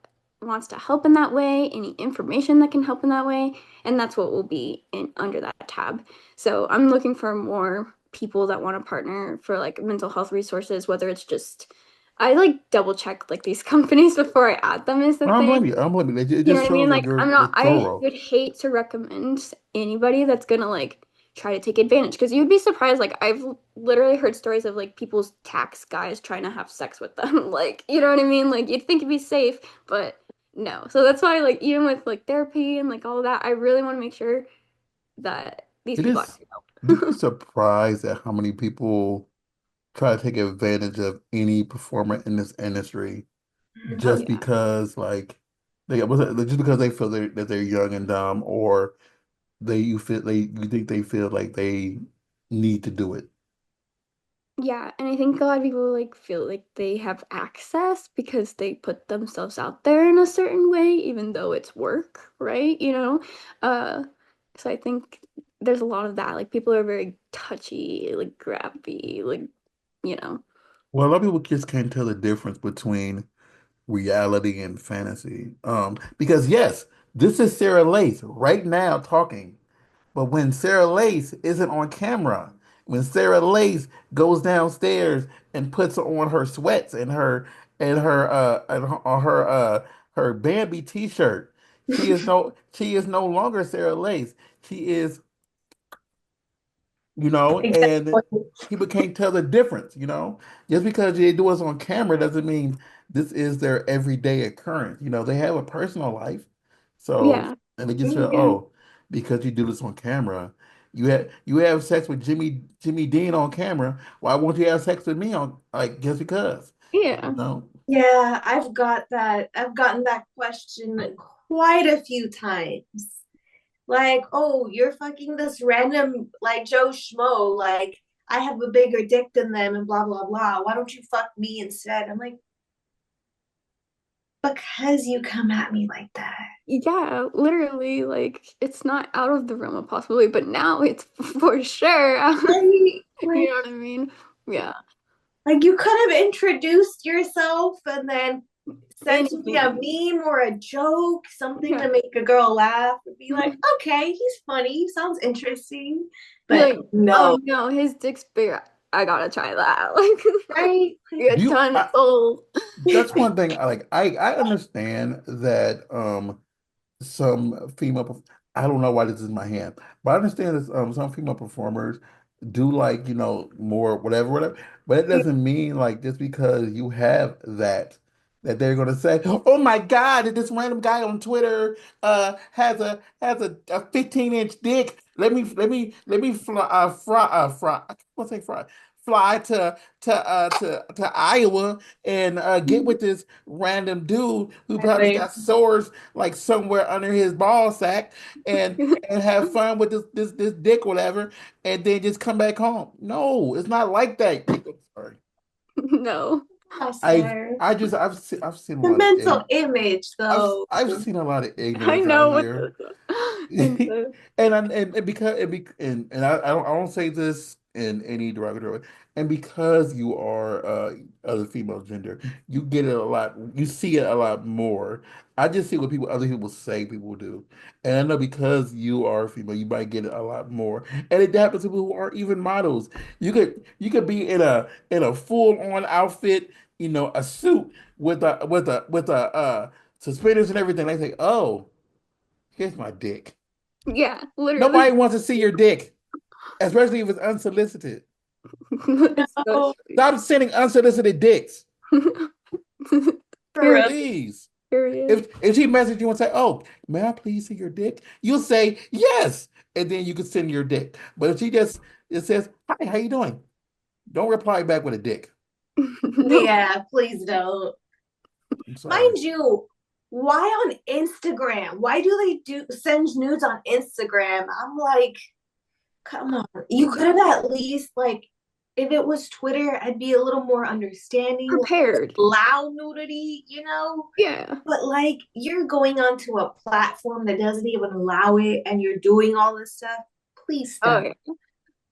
wants to help in that way, any information that can help in that way, and that's what will be in under that tab. So I'm looking for more people that want to partner for like mental health resources, whether it's just I like double check like these companies before I add them is the I don't thing. blame you. I don't blame you. It You know just what I mean? shows that Like I'm you're not I thorough. would hate to recommend anybody that's gonna like try to take advantage because you'd be surprised. Like I've literally heard stories of like people's tax guys trying to have sex with them. Like, you know what I mean? Like you'd think it'd be safe, but no. So that's why like even with like therapy and like all of that, I really want to make sure that these It people is, actually you'd be help. surprised at how many people try to take advantage of any performer in this industry Oh just yeah. because just because they feel that they're young and dumb or you think they feel like they need to do it. Yeah, and I think a lot of people like feel like they have access because they put themselves out there in a certain way, even though it's work, right? Uh, so I think there's a lot of that. Like people are very touchy, like grabby, like, you know. Well, a lot of people just can't tell the difference between reality and fantasy. Because yes, this is Sarah Lace right now talking. But when Sarah Lace isn't on camera, when Sarah Lace goes downstairs and puts on her sweats and her Bambi t-shirt, she is no longer Sarah Lace. She is, and Exactly. people can't tell the difference, Just because they do us on camera doesn't mean this is their everyday occurrence. They have a personal life. So, Yeah. and they just feel, Yeah. oh, because you do this on camera, you have sex with Jimmy Dean on camera. Why won't you have sex with me on like just because? You Yeah. know? Yeah, I've got that. I've gotten that question quite a few times. Like, oh, you're fucking this random like Joe Schmo. Like, I have a bigger dick than them and blah blah blah. Why don't you fuck me instead? I'm like, because you come at me like that. Yeah, literally, like it's not out of the realm of possibility, but now it's for sure. Right? You Like, know what I mean? Yeah. like you could have introduced yourself and then sent me a Anything. meme or a joke, something Yeah. to make a girl laugh and be like, Mhm. okay, he's funny, sounds interesting. Be But like, no, oh no, his dick's bigger. I gotta try that. Like, right? Like, you're Do you, done, sold. that's one thing I like. I understand that some female, I don't know why this is in my hand, but I understand that some female performers do like, more whatever, whatever. But it doesn't mean like just because you have that they're gonna say, "Oh my God, this random guy on Twitter has a 15-inch dick. Let me I want to say fly to Iowa and get with this random dude who probably Exactly. got sores like somewhere under his ball sack and have fun with this dick, whatever, and then just come back home. No, it's not like that. Sorry. No. I I swear. I've seen a The lot of mental image, I've though. I've seen a lot of I ignorance out know what here. those and the And because and I don't say this in any derogatory way. And because you are other female gender, you get it a lot. You see it a lot more. I just see what other people say people do, and I know because you are female, you might get it a lot more. And it happens to people who aren't even models. You could be in a full on outfit, a suit with suspenders and everything. They say, "Oh, here's my dick." yeah, literally. Nobody wants to see your dick, especially if it's unsolicited. It's so Oh, Stop sending unsolicited dicks, true. for real. Period. please. Period. If she messages you and say, "Oh, may I please see your dick?" You'll say yes, and then you can send your dick. But if she just it says, "Hi, how you doing?" Don't reply back with a dick. No. Yeah, please don't. I'm sorry. Mind you, why on Instagram? Why do they do send nudes on Instagram? I'm like, come on. You could have at least like if it was Twitter, I'd be a little more understanding, like, Prepared. allow nudity, you know? Yeah. But like you're going onto a platform that doesn't even allow it and you're doing all this stuff. Please Oh stop. yeah.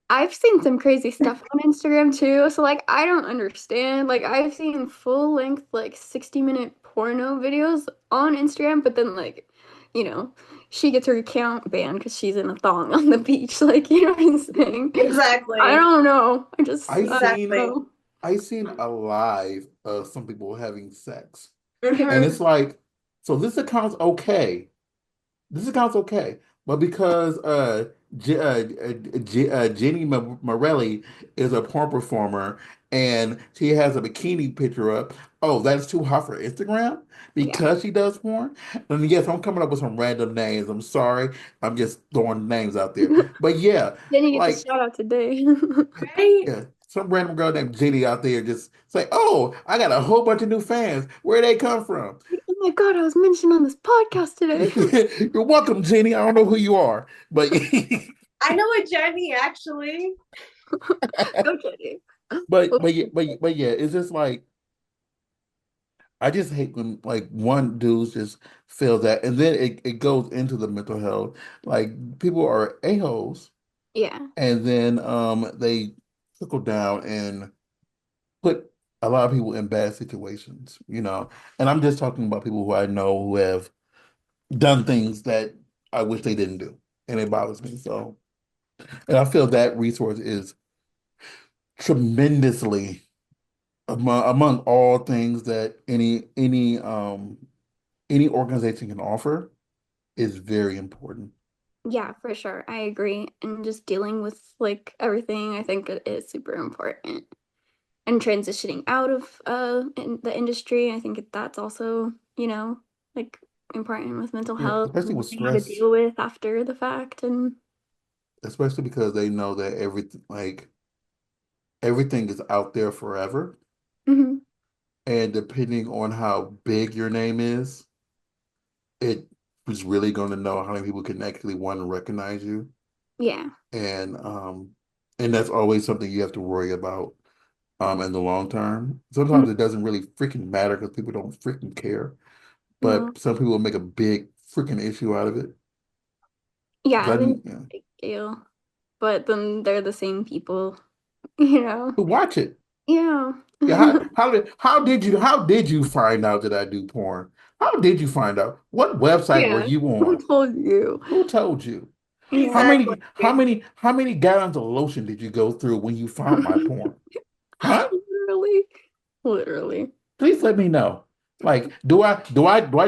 I've seen some crazy stuff on Instagram too. So like I don't understand. Like I've seen full length like 60-minute porno videos on Instagram, but then like, you know, she gets her account banned because she's in a thong on the beach. Like, you know what I'm saying? I Exactly. don't know. I I don't seen Exactly. know. I seen a live of some people having sex, and Hmm. it's like, so this account's okay. This account's okay, but because Jenny Morelli is a porn performer and she has a bikini picture up, oh, that's too hot for Instagram Yeah. because she does porn. And yes, I'm coming up with some random names. I'm sorry, I'm just throwing names out there. But yeah, Then you get the like shout out today. Right? yeah, some random girl named Jenny out there just say, "Oh, I got a whole bunch of new fans. Where they come from?" Oh my God, I was mentioned on this podcast today. You're welcome, Jenny. I don't know who you are, but I know a Jenny actually. No kidding. but yeah, it's just like I just hate when like one dude just feels that, and then it goes into the mental health. Like people are a-holes, Yeah. and then they trickle down and put a lot of people in bad situations. And I'm just talking about people who I know who have done things that I wish they didn't do, and it bothers me. So, and I feel that resource is tremendously among all things that any organization can offer is very important. Yeah, for sure. I agree. And just dealing with like everything, I think it is super important. And transitioning out of in the industry, I think that's also, like important with mental Yeah, health especially and with learning how to stress, deal with after the fact. And especially because they know that everything is out there forever, mhm, and depending on how big your name is, it was really going to know how many people can actually want to recognize you, yeah. and um, and that's always something you have to worry about in the long term. Mhm. Sometimes it doesn't really freaking matter because people don't freaking care, No. but some people make a big freaking issue out of it. Yeah, I think Then it's a big deal. But then they're the same people, you know. to watch it. Yeah. Yeah, how did you find out that I do porn? How did you find out? What website were Yeah. you Who on? told you? Who told you? How Yeah. Exactly. many how many how many gallons of lotion did you go through when you found my porn? Huh? Literally. Literally. Please let me know. Like, do I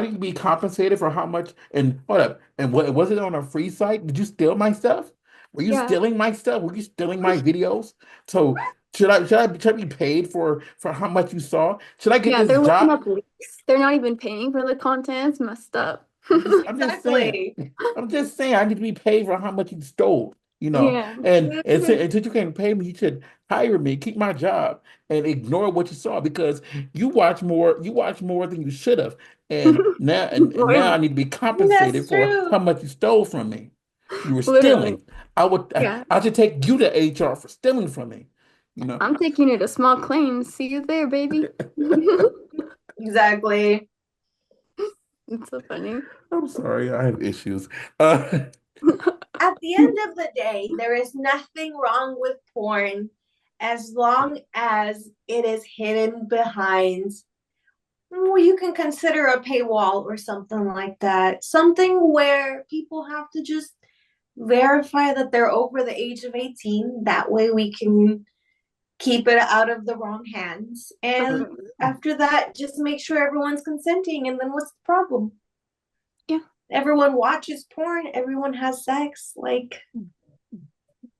need to be compensated for how much? And hold up. And what was it on a free site? Did you steal my stuff? Were you Yeah. stealing my stuff? Were you stealing my videos? So should I be paid for how much you saw? Should I get Yeah, this they're looking job? up leaks. They're not even paying for the content. It's messed up. I'm just saying. Exactly. I'm just saying I need to be paid for how much you stole, Yeah. and since you can't pay me, you should hire me, keep my job, and ignore what you saw because you watch more than you should have. And now I Literally. need to be That's compensated for true. how much you stole from me. You were Literally. stealing. Yeah. I should take you to HR for stealing from me, you know. I'm taking it to small claims. See you there, baby. Exactly. It's so funny. I'm sorry, I have issues. Uh, At the end of the day, there is nothing wrong with porn as long as it is hidden behind, well, you can consider a paywall or something like that. Something where people have to just verify that they're over the age of 18. That way we can keep it out of the wrong hands. For And sure. after that, just make sure everyone's consenting. And then what's the problem? Yeah. Everyone watches porn, everyone has sex. Like,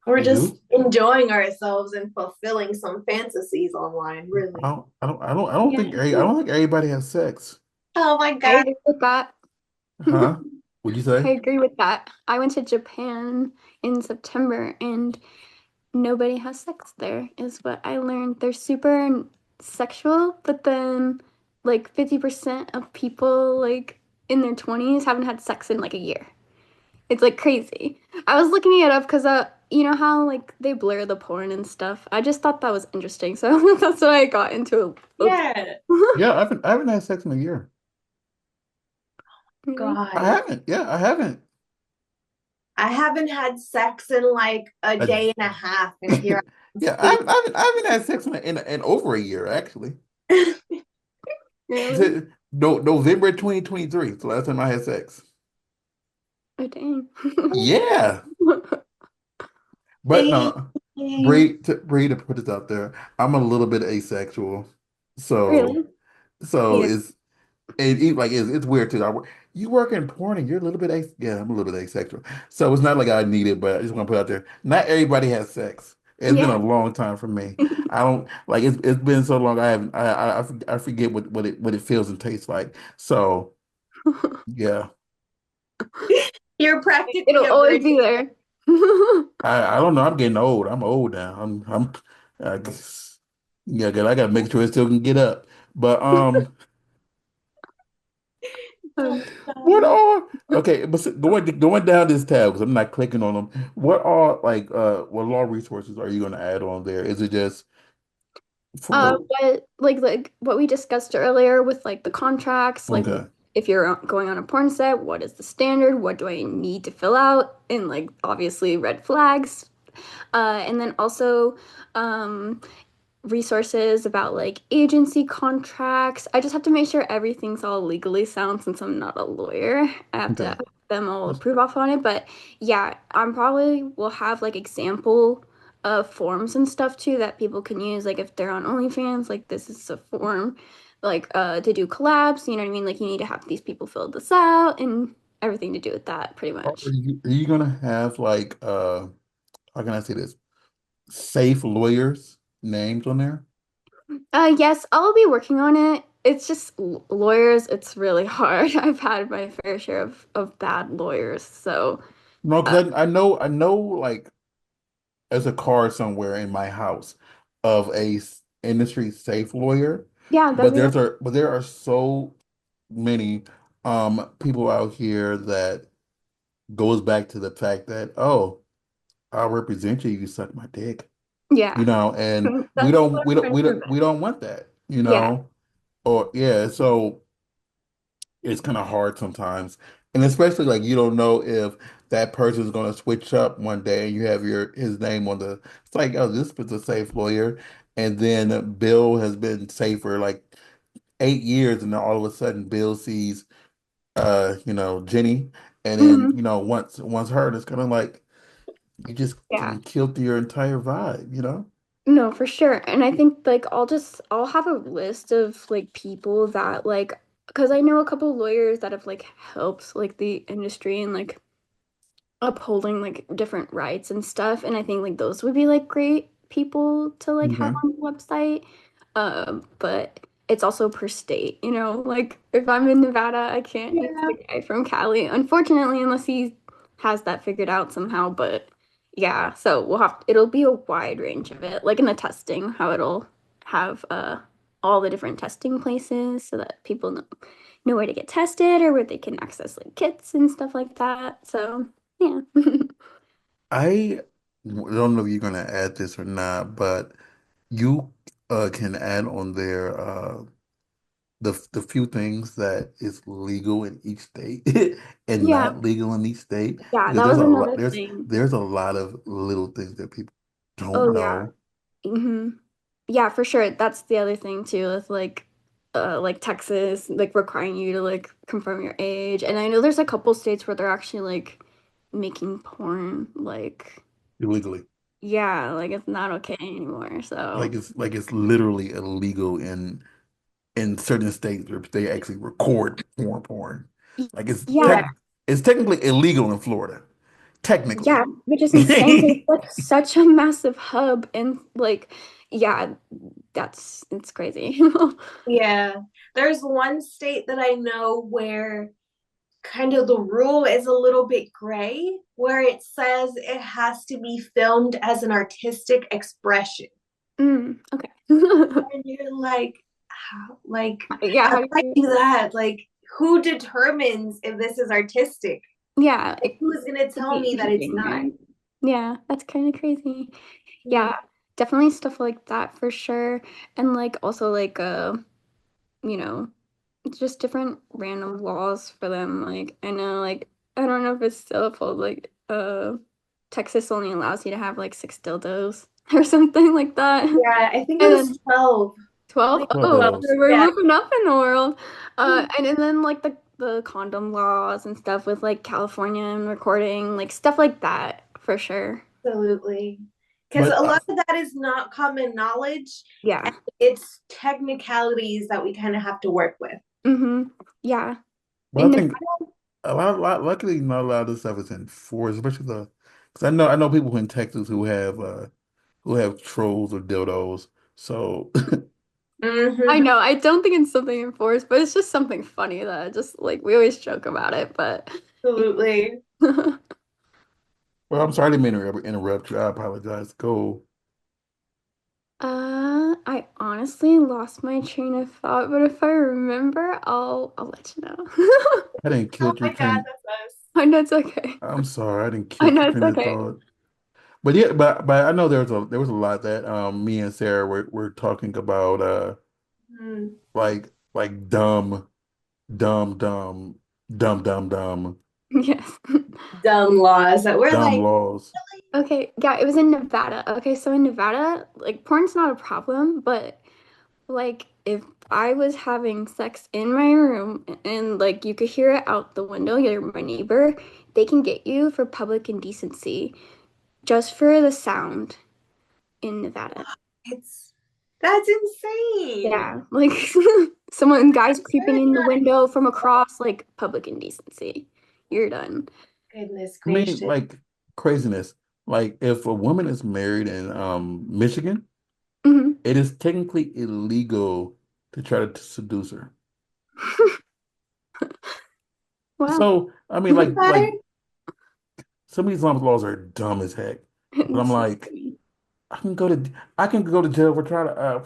we're they just do. enjoying ourselves and fulfilling some fantasies online, I really. don't, I don't, I don't, I don't Yeah. think, I don't think everybody has sex. Oh my I God. agree with that. Huh? What'd you I say? agree with that. I went to Japan in September and nobody has sex there, is what I learned. They're super sexual, but then like 50% of people like in their 20s haven't had sex in like a year. It's like crazy. I was looking it up because you know how like they blur the porn and stuff. I just thought that was interesting, so that's why I got into it. Yeah. Yeah, I haven't had sex in a year. Really? I God. haven't. Yeah, I haven't. I haven't had sex in like a I, day and a half, and here I'm yeah, sitting. I haven't had sex in over a year actually. Really? It's, no, November 2023 is the last time I had sex. Oh dang. Yeah, but no, Dang. Bree, to put this out there, I'm a little bit asexual, so Really? so Yeah. it's weird too. You work in porn and you're a little bit yeah, I'm a little bit asexual. So it's not like I need it, but I just want to put it out there. Not everybody has sex. It's been a Yeah. long time for me. I don't like it's been so long. I haven't I forget what it feels and tastes like. So yeah, You're practically It'll a always virgin. be there. I don't know. I'm getting old. I'm old now. I guess, yeah. 'Cause I gotta make sure it still can get up. But Oh Um, my what God. are okay? But going down this tab because I'm not clicking on them. What are what law resources are you going to add on there? Is it just for what like what we discussed earlier with like the contracts, like okay? if you're going on a porn set, what is the standard? What do I need to fill out? And like obviously red flags. And then also um resources about like agency contracts. I just have to make sure everything's all legally sound since I'm not a lawyer. I have to Okay. have them all approve off on it. But yeah, I'm probably will have like example forms and stuff too that people can use. Like if they're on OnlyFans, like this is a form like to do collabs, you know what I mean? Like you need to have these people fill this out and everything to do with that pretty much. Are you gonna have how can I say this? Safe lawyers names on there? Yes, I'll be working on it. It's just lawyers, it's really hard. I've had my fair share of bad lawyers. So, No, uh, because I know like there's a card somewhere in my house of industry safe lawyer, yeah, that'd but be there are so many people out here that goes back to the fact that I'll represent you, you suck my dick, yeah. and we That's don't what we I'm don't trying we to don't prevent. we don't want that, Yeah. or yeah, so it's kind of hard sometimes. And especially like you don't know if that person is going to switch up one day and you have his name on it's like, oh, this is a safe lawyer. And then Bill has been safe for like 8 years, and then all of a sudden Bill sees Jenny, and then Mhm. once her, and it's kind of like you just Yeah. can kill your entire vibe. No, for sure. And I think like I'll have a list of like people that because I know a couple lawyers that have like helped like the industry and like upholding like different rights and stuff. And I think like those would be like great people to like have Okay. on the website. But it's also per state, like if I'm in Nevada, I can't use Yeah. the guy from Cali, unfortunately, unless he has that figured out somehow. But yeah, so it'll be a wide range of it, like in the testing, how it'll have all the different testing places so that people know where to get tested or where they can access like kits and stuff like that. So yeah. I don't know if you're gonna add this or not, but you can add on there the few things that is legal in each state and Yeah. not legal in each state Yeah, because that there's was a lot another thing. there's a lot of little things that people don't Oh yeah. know. Yeah, for sure. That's the other thing too, with like Texas, like requiring you to like confirm your age. And I know there's a couple states where they're actually like making porn like Illegally. yeah, like it's not okay anymore. So Like it's literally illegal in certain states where they actually record porn. Like yeah, it's technically illegal in Florida. yeah, Technically. which is insane 'cause it's like such a massive hub and like yeah, it's crazy. Yeah. There's one state that I know where kind of the rule is a little bit gray, where it says it has to be filmed as an artistic expression. Okay. And you're like, how, like, Yeah, how how do do I you, do that? Like, who determines if this is artistic? yeah, Like, who's gonna could tell be me that it's anything, not? right? Yeah, that's kind of crazy. Yeah. Yeah, definitely stuff like that for sure. And like also like you know, just different random laws for them. Like I know like I don't know if it's still full like Texas only allows you to have like 6 dildos or something like that. Yeah, I think it And was then 12. 12? Like Well, Oh, 12. those. we're Yeah. moving up in the world. And then like the condom laws and stuff with like California and recording, like stuff like that for sure. Absolutely. Because But a lot of that is not common knowledge, and Yeah. it's technicalities that we kind of have to work with. Yeah. but In I the think luckily not a lot of this stuff is enforced, especially because I know people in Texas who have trolls or dildos. So I Hmm. know, I don't think it's something enforced, but it's just something funny that just like we always joke about it, but Absolutely. well, I'm sorry, I didn't mean to interrupt you. I apologize. Go. I honestly lost my train of thought, but if I remember, I'll let you know. I didn't Oh kill your my God, train. that's us. I know it's okay. I'm sorry, I didn't I kill your know it's train of okay. thought. But yeah, but I know there was a lot that me and Sarah were talking about Hmm. like dumb dumb Yes. Dumb laws that we're dumb like, laws. Okay, yeah, it was in Nevada. Okay, so in Nevada, like porn's not a problem, but like if I was having sex in my room and like you could hear it out the window, you're my neighbor, they can get you for public indecency just for the sound in Nevada. it's that's insane. Yeah, like guys Sure, creeping it's in the not. window from across, like public indecency. You're done. Goodness I mean, gracious. like craziness. Like if a woman is married in Michigan, Hmm. it is technically illegal to try to seduce her. Wow. So I mean, like Okay. some of these laws are dumb as heck. But I'm It's like, I can go to jail for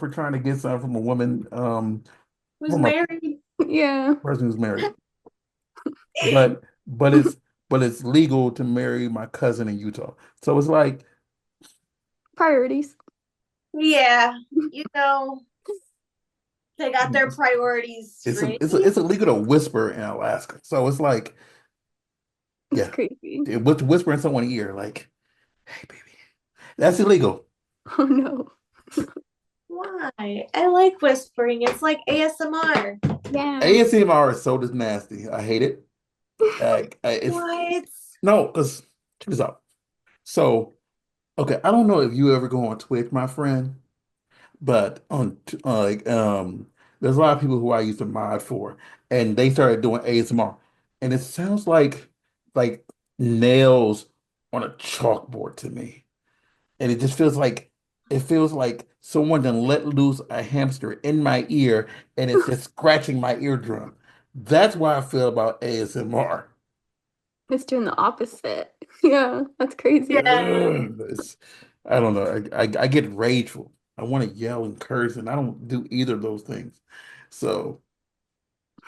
trying to get something from a woman Who's from a married? yeah, person who's married. But but it's but it's legal to marry my cousin in Utah. So it's like, priorities. Yeah, you know, they got their priorities straight. it's illegal to whisper in Alaska. So it's like, It's yeah, crazy. to whisper in someone's ear, like, hey baby. That's illegal. Oh no. Why? I like whispering. It's like ASMR. Yeah. ASMR is so just nasty. I hate it. It's What? no, because check this out. So, okay, I don't know if you ever go on Twitch, my friend, but there's a lot of people who I used to mod for, and they started doing ASMR, and it sounds like nails on a chalkboard to me. And it just feels like someone done let loose a hamster in my ear and it's just scratching my eardrum. That's why I feel about ASMR. It's doing the opposite. Yeah, that's crazy. Yeah. I don't know. I get rageful. I want to yell and curse, and I don't do either of those things. So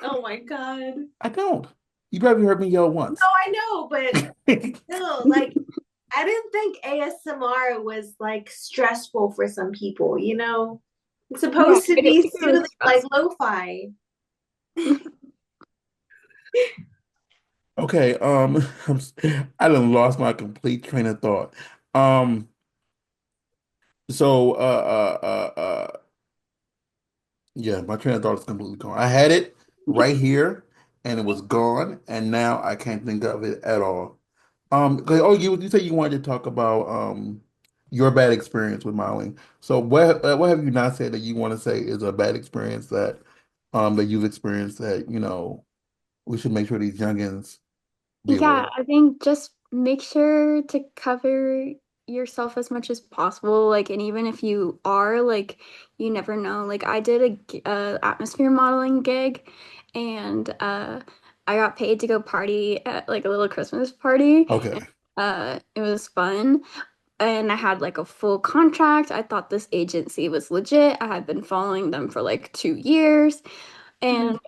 Oh my God. I don't. You probably heard me yell No, once. I know, but still, like, I didn't think ASMR was like stressful for some people, you know? It's Yeah, supposed to I didn't be think it was soothing, like stressful. lo-fi. Okay, I done lost my complete train of thought. Um, so yeah, my train of thought is completely gone. I had it right here and it was gone, and now I can't think of it at all. 'Cause you said you wanted to talk about your bad experience with modeling. So what have you not said that you want to say is a bad experience that you've experienced that we should make sure these youngins be aware Yeah, of? I think just make sure to cover yourself as much as possible. Like, and even if you are, like, you never know. Like, I did a atmosphere modeling gig, and I got paid to go party at like a little Christmas party. Okay. And, it was fun, and I had like a full contract. I thought this agency was legit. I had been following them for like 2 years, and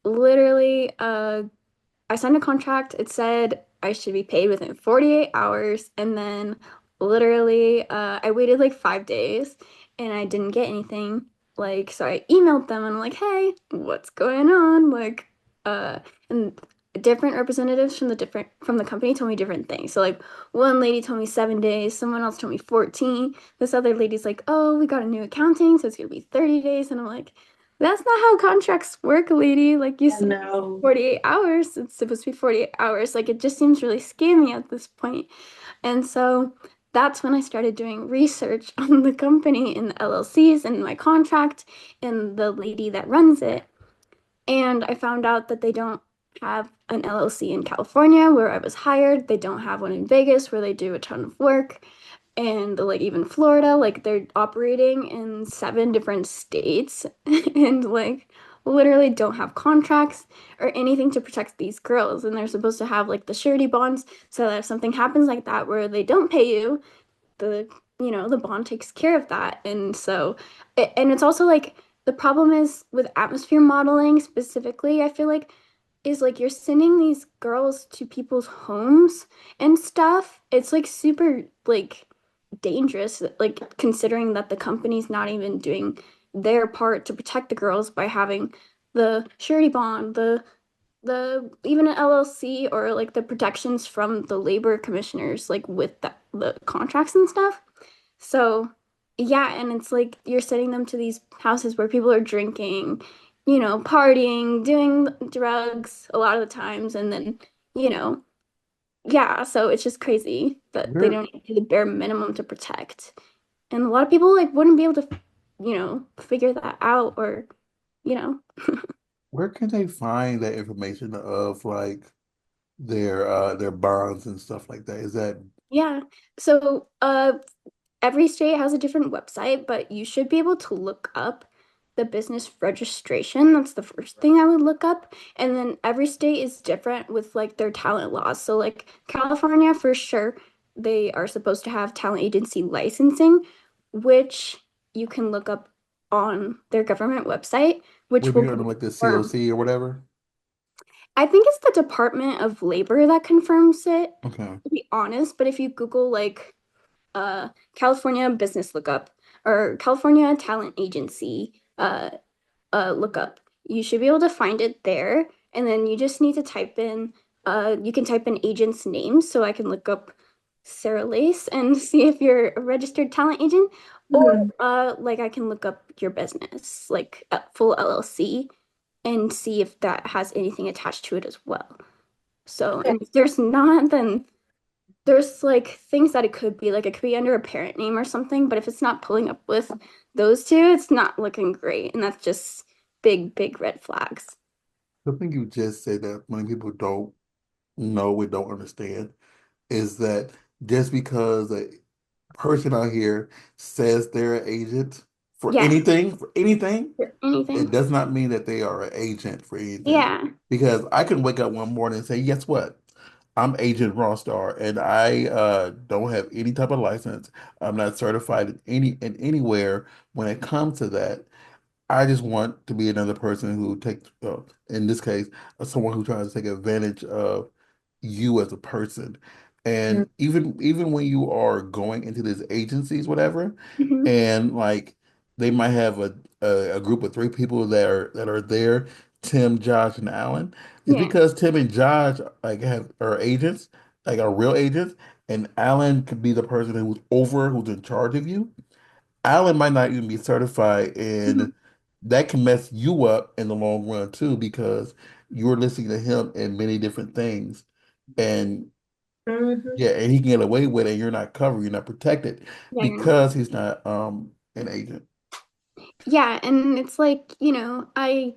literally, I signed a contract. It said I should be paid within 48 hours. And then literally, I waited like 5 days and I didn't get anything. Like, so I emailed them and I'm like, hey, what's going on? Like, and different representatives from the company told me different things. So like one lady told me 7 days, someone else told me 14. This other lady's like, oh, we got a new accounting, so it's gonna be 30 days. And I'm like, that's not how contracts work, lady. Like you I said, know. 48 hours. It's supposed to be 48 hours. Like it just seems really scammy at this point. And so that's when I started doing research on the company and the LLCs and my contract and the lady that runs it. And I found out that they don't have an LLC in California where I was hired. They don't have one in Vegas where they do a ton of work. And like even Florida, like they're operating in 7 different states and like literally don't have contracts or anything to protect these girls. And they're supposed to have like the surety bonds so that if something happens like that where they don't pay you, the the bond takes care of that. And so and it's also like the problem is with atmosphere modeling specifically, I feel like is like you're sending these girls to people's homes and stuff. It's like super like dangerous, like considering that the company's not even doing their part to protect the girls by having the surety bond, the even an LLC or like the protections from the labor commissioners, like with the contracts and stuff. So yeah, and it's like you're sending them to these houses where people are drinking, partying, doing drugs a lot of the times, and then, you know, yeah, so it's just crazy that they Where don't do the bare minimum to protect. And a lot of people like wouldn't be able to, figure that out or, you know. where can they find that information of like their bonds and stuff like that? Is that Yeah. So, every state has a different website, but you should be able to look up the business registration. That's the first thing I would look up. And then every state is different with like their talent laws. So like California, for sure, they are supposed to have talent agency licensing, which you can look up on their government website, which would be will under like the confirm. COC or whatever? I think it's the Department of Labor that confirms it, Okay. to be honest. But if you Google like California business lookup or California talent agency lookup. You should be able to find it there. And then you just need to type in, you can type in agent's name so I can look up Sarah Lace and see if you're a registered talent agent. Or Mhm. like I can look up your business, like a full LLC, and see if that has anything attached to it as well. So, Okay. and if there's not, then there's like things that it could be like it could be under a parent name or something, but if it's not pulling up with those two, it's not looking great, and that's just big red flags. I think you just said that many people don't no, we don't understand is that just because a person out here says they're an agent Yeah, for anything, for it anything. does not mean that they are an agent for anything. Yeah. Because I can wake up one morning and say, guess what? I'm Agent Rawstar, and I don't have any type of license. I'm not certified in anywhere when it comes to that. I just want to be another person who takes, in this case, someone who tries to take advantage of you as a person. Mm. And even when you are going into these agencies, whatever, Hmm. and like they might have a group of three people that are there, Tim, Josh, and Alan. It's Yeah. because Tim and Josh like have are agents, like are real agents, and Alan could be the person who's in charge of you. Alan might not even be certified, Hmm. and that can mess you up in the long run too, because you're listening to him in many different things. And Mhm. yeah, and he can get away with it, and you're not covered, you're not protected Yeah, you're not. because he's not an agent. Yeah, and it's like, I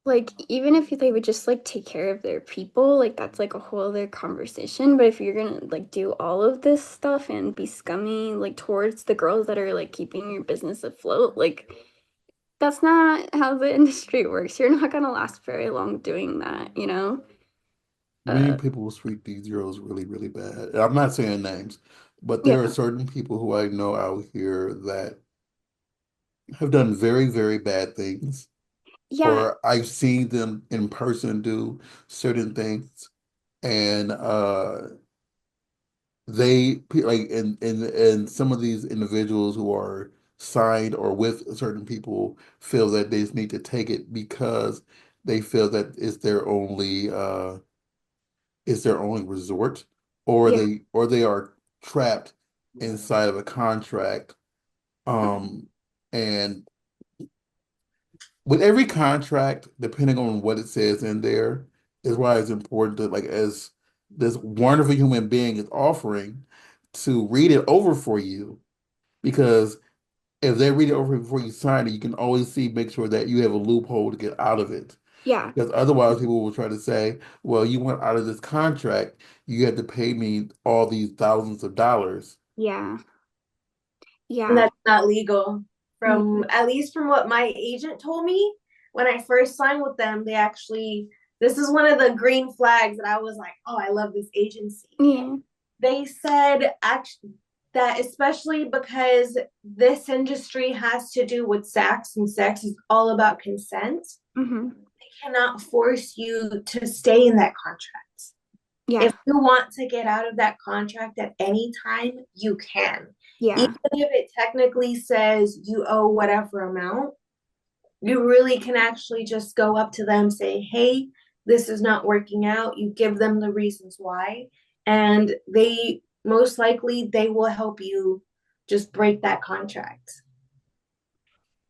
like even if they would just like take care of their people, like that's like a whole other conversation. But if you're gonna like do all of this stuff and be scummy like towards the girls that are like keeping your business afloat, like that's not how the industry works. You're not gonna last very long doing that, you know? Many Uh, people will treat these girls really, really bad. And I'm not saying names, but there are yeah, certain people who I know out here that have done very, very bad things, yeah, or I've seen them in person do certain things. And like and some of these individuals who are signed or with certain people feel that they just need to take it because they feel that it's their only resort, yeah, or they are trapped inside of a contract. Um, and with every contract, depending on what it says in there, is why it's important to, like, as this wonderful human being is offering, to read it over for you. Because if they read it over before you sign it, you can always make sure that you have a loophole to get out of it. yeah, Because otherwise, people will try to say, well, you went out of this contract, you had to pay me all these thousands of dollars. yeah, And yeah, that's not legal. mm, From at least from what my agent told me when I first signed with them, they actually this is one of the green flags that I was like, oh, I love this agency. yeah, They said actually that especially because this industry has to do with sex and sex is all about consent, hmm, they cannot force you to stay in that contract. If yeah, you want to get out of that contract at any time, you can. Even yeah, if it technically says you owe whatever amount, you really can actually just go up to them, say, hey, this is not working out. You give them the reasons why, and they most likely they will help you just break that contract.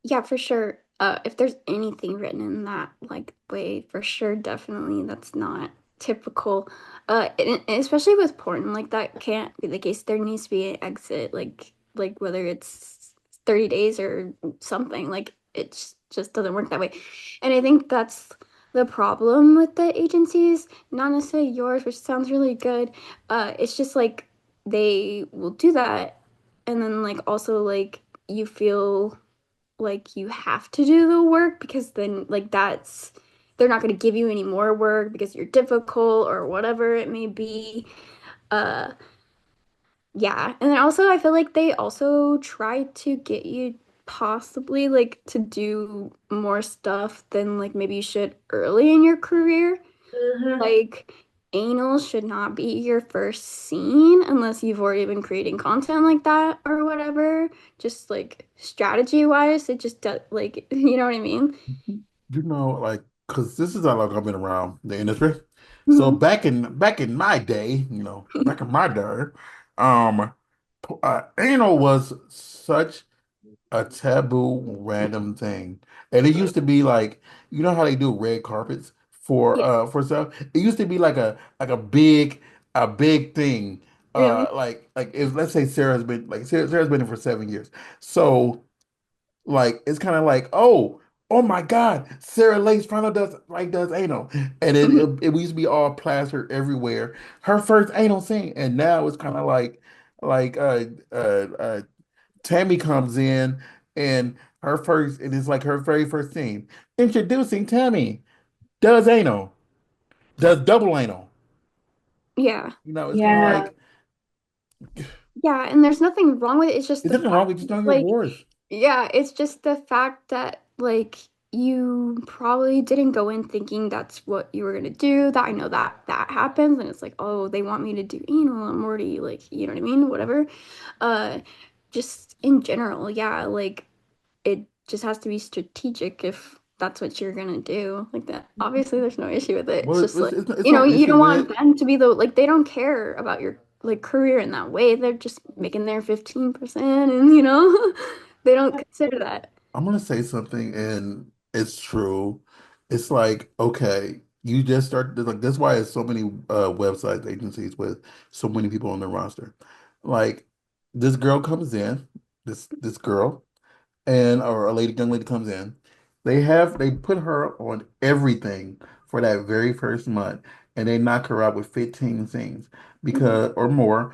yeah, for sure. If there's anything written in that like way, for sure, definitely that's not typical. And especially with porn, like that can't be the case. There needs to be an exit, like whether it's 30 days or something. Like just doesn't work that way. And I think that's the problem with the agencies, not necessarily yours, which sounds really good. It's just like they will do that, and then like also like you feel like you have to do the work because then like that's they're not going to give you any more work because you're difficult or whatever it may be. uh yeah, and then also I feel like they also try to get you possibly like to do more stuff than like maybe you should early in your career. Mm-hmm. Like anal should not be your first scene unless you've already been creating content like that or whatever. Just like strategy wise, it just does like you know what I mean? You know, like, because this is how long I've been around the industry. So Mhm. back in my day, back in my day, um, anal was such a taboo random thing. And it used to be like, you know how they do red carpets Yeah, for stuff? It used to be like a big thing. really? Like if let's say Sarah's been in for 7 years. So like it's kind of like, oh. oh my God, Sarah Lace finally does anal, and it used to be all plastered everywhere. Her first anal scene, and now it's kind of like Tammy comes in and and it's like her very first scene, introducing Tammy does anal, does double anal. Yeah. It's kind of Yeah. like Yeah, and there's nothing wrong with it. It's just there's the nothing wrong fact, with just knowing your like, voice. yeah, it's just the fact that, like, you probably didn't go in thinking that's what you were gonna do. That I know that that happens, and it's like, oh, they want me to do anal. I'm already like, you know what I mean? Whatever. Uh, just in general, yeah, like it just has to be strategic if that's what you're gonna do. Like that, obviously, there's no issue with it. It's Well, just like, it's no you issue don't with want it. them to be the like they don't care about your like career in that way. They're just making their 15% and they don't consider that. I'm gonna say something, and it's true. It's like, okay, you just start like that's why there's so many websites, agencies with so many people on their roster. Like this girl comes in, this girl, and or a lady, young lady comes in. They put her on everything for that very first month, and they knock her out with 15 scenes Mhm. because or more,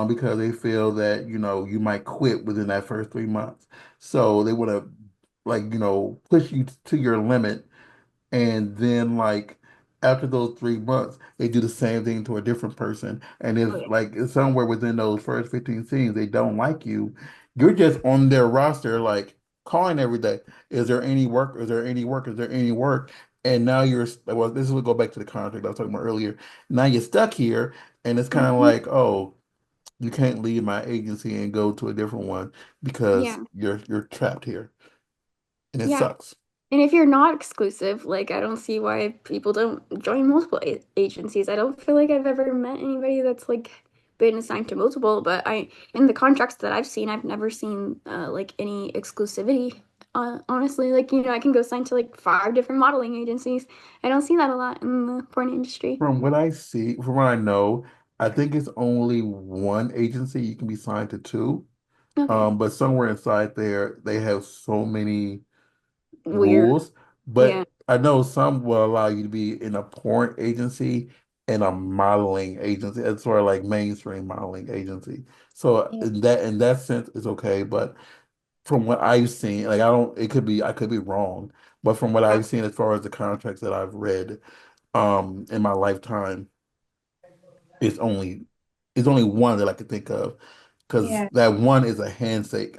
because they feel that you might quit within that first 3 months. So they want to push you to your limit, and then like after those 3 months, they do the same thing to a different person. And Oh if yeah. like somewhere within those first 15 scenes they don't like you, you're just on their roster like calling every day. Is there any work? Is there any work? Is there any work? And now well, this will go back to the contract I was talking about earlier. Now you're stuck here, and it's kind of Mhm. like, oh, you can't leave my agency and go to a different one because Yeah. you're trapped here, and it Yeah. sucks. And if you're not exclusive, like I don't see why people don't join multiple agencies. I don't feel like I've ever met anybody that's like been assigned to multiple, but I in the contracts that I've seen, I've never seen like any exclusivity. Honestly, like I can go sign to like 5 different modeling agencies. I don't see that a lot in the porn industry. From what I see, from what I know, I think it's only one agency you can be signed to two. Okay. But somewhere inside there, they have so many Weird. rules. Yeah. But I know some will allow you to be in a porn agency and a modeling agency. It's sort of like mainstream modeling agency. So Yeah. in that sense, it's okay. But from what I've seen, like I could be wrong. But from what Yeah. I've seen as far as the contracts that I've read, in my lifetime. It's only it's only one that I could think of because Yeah. that one is a handshake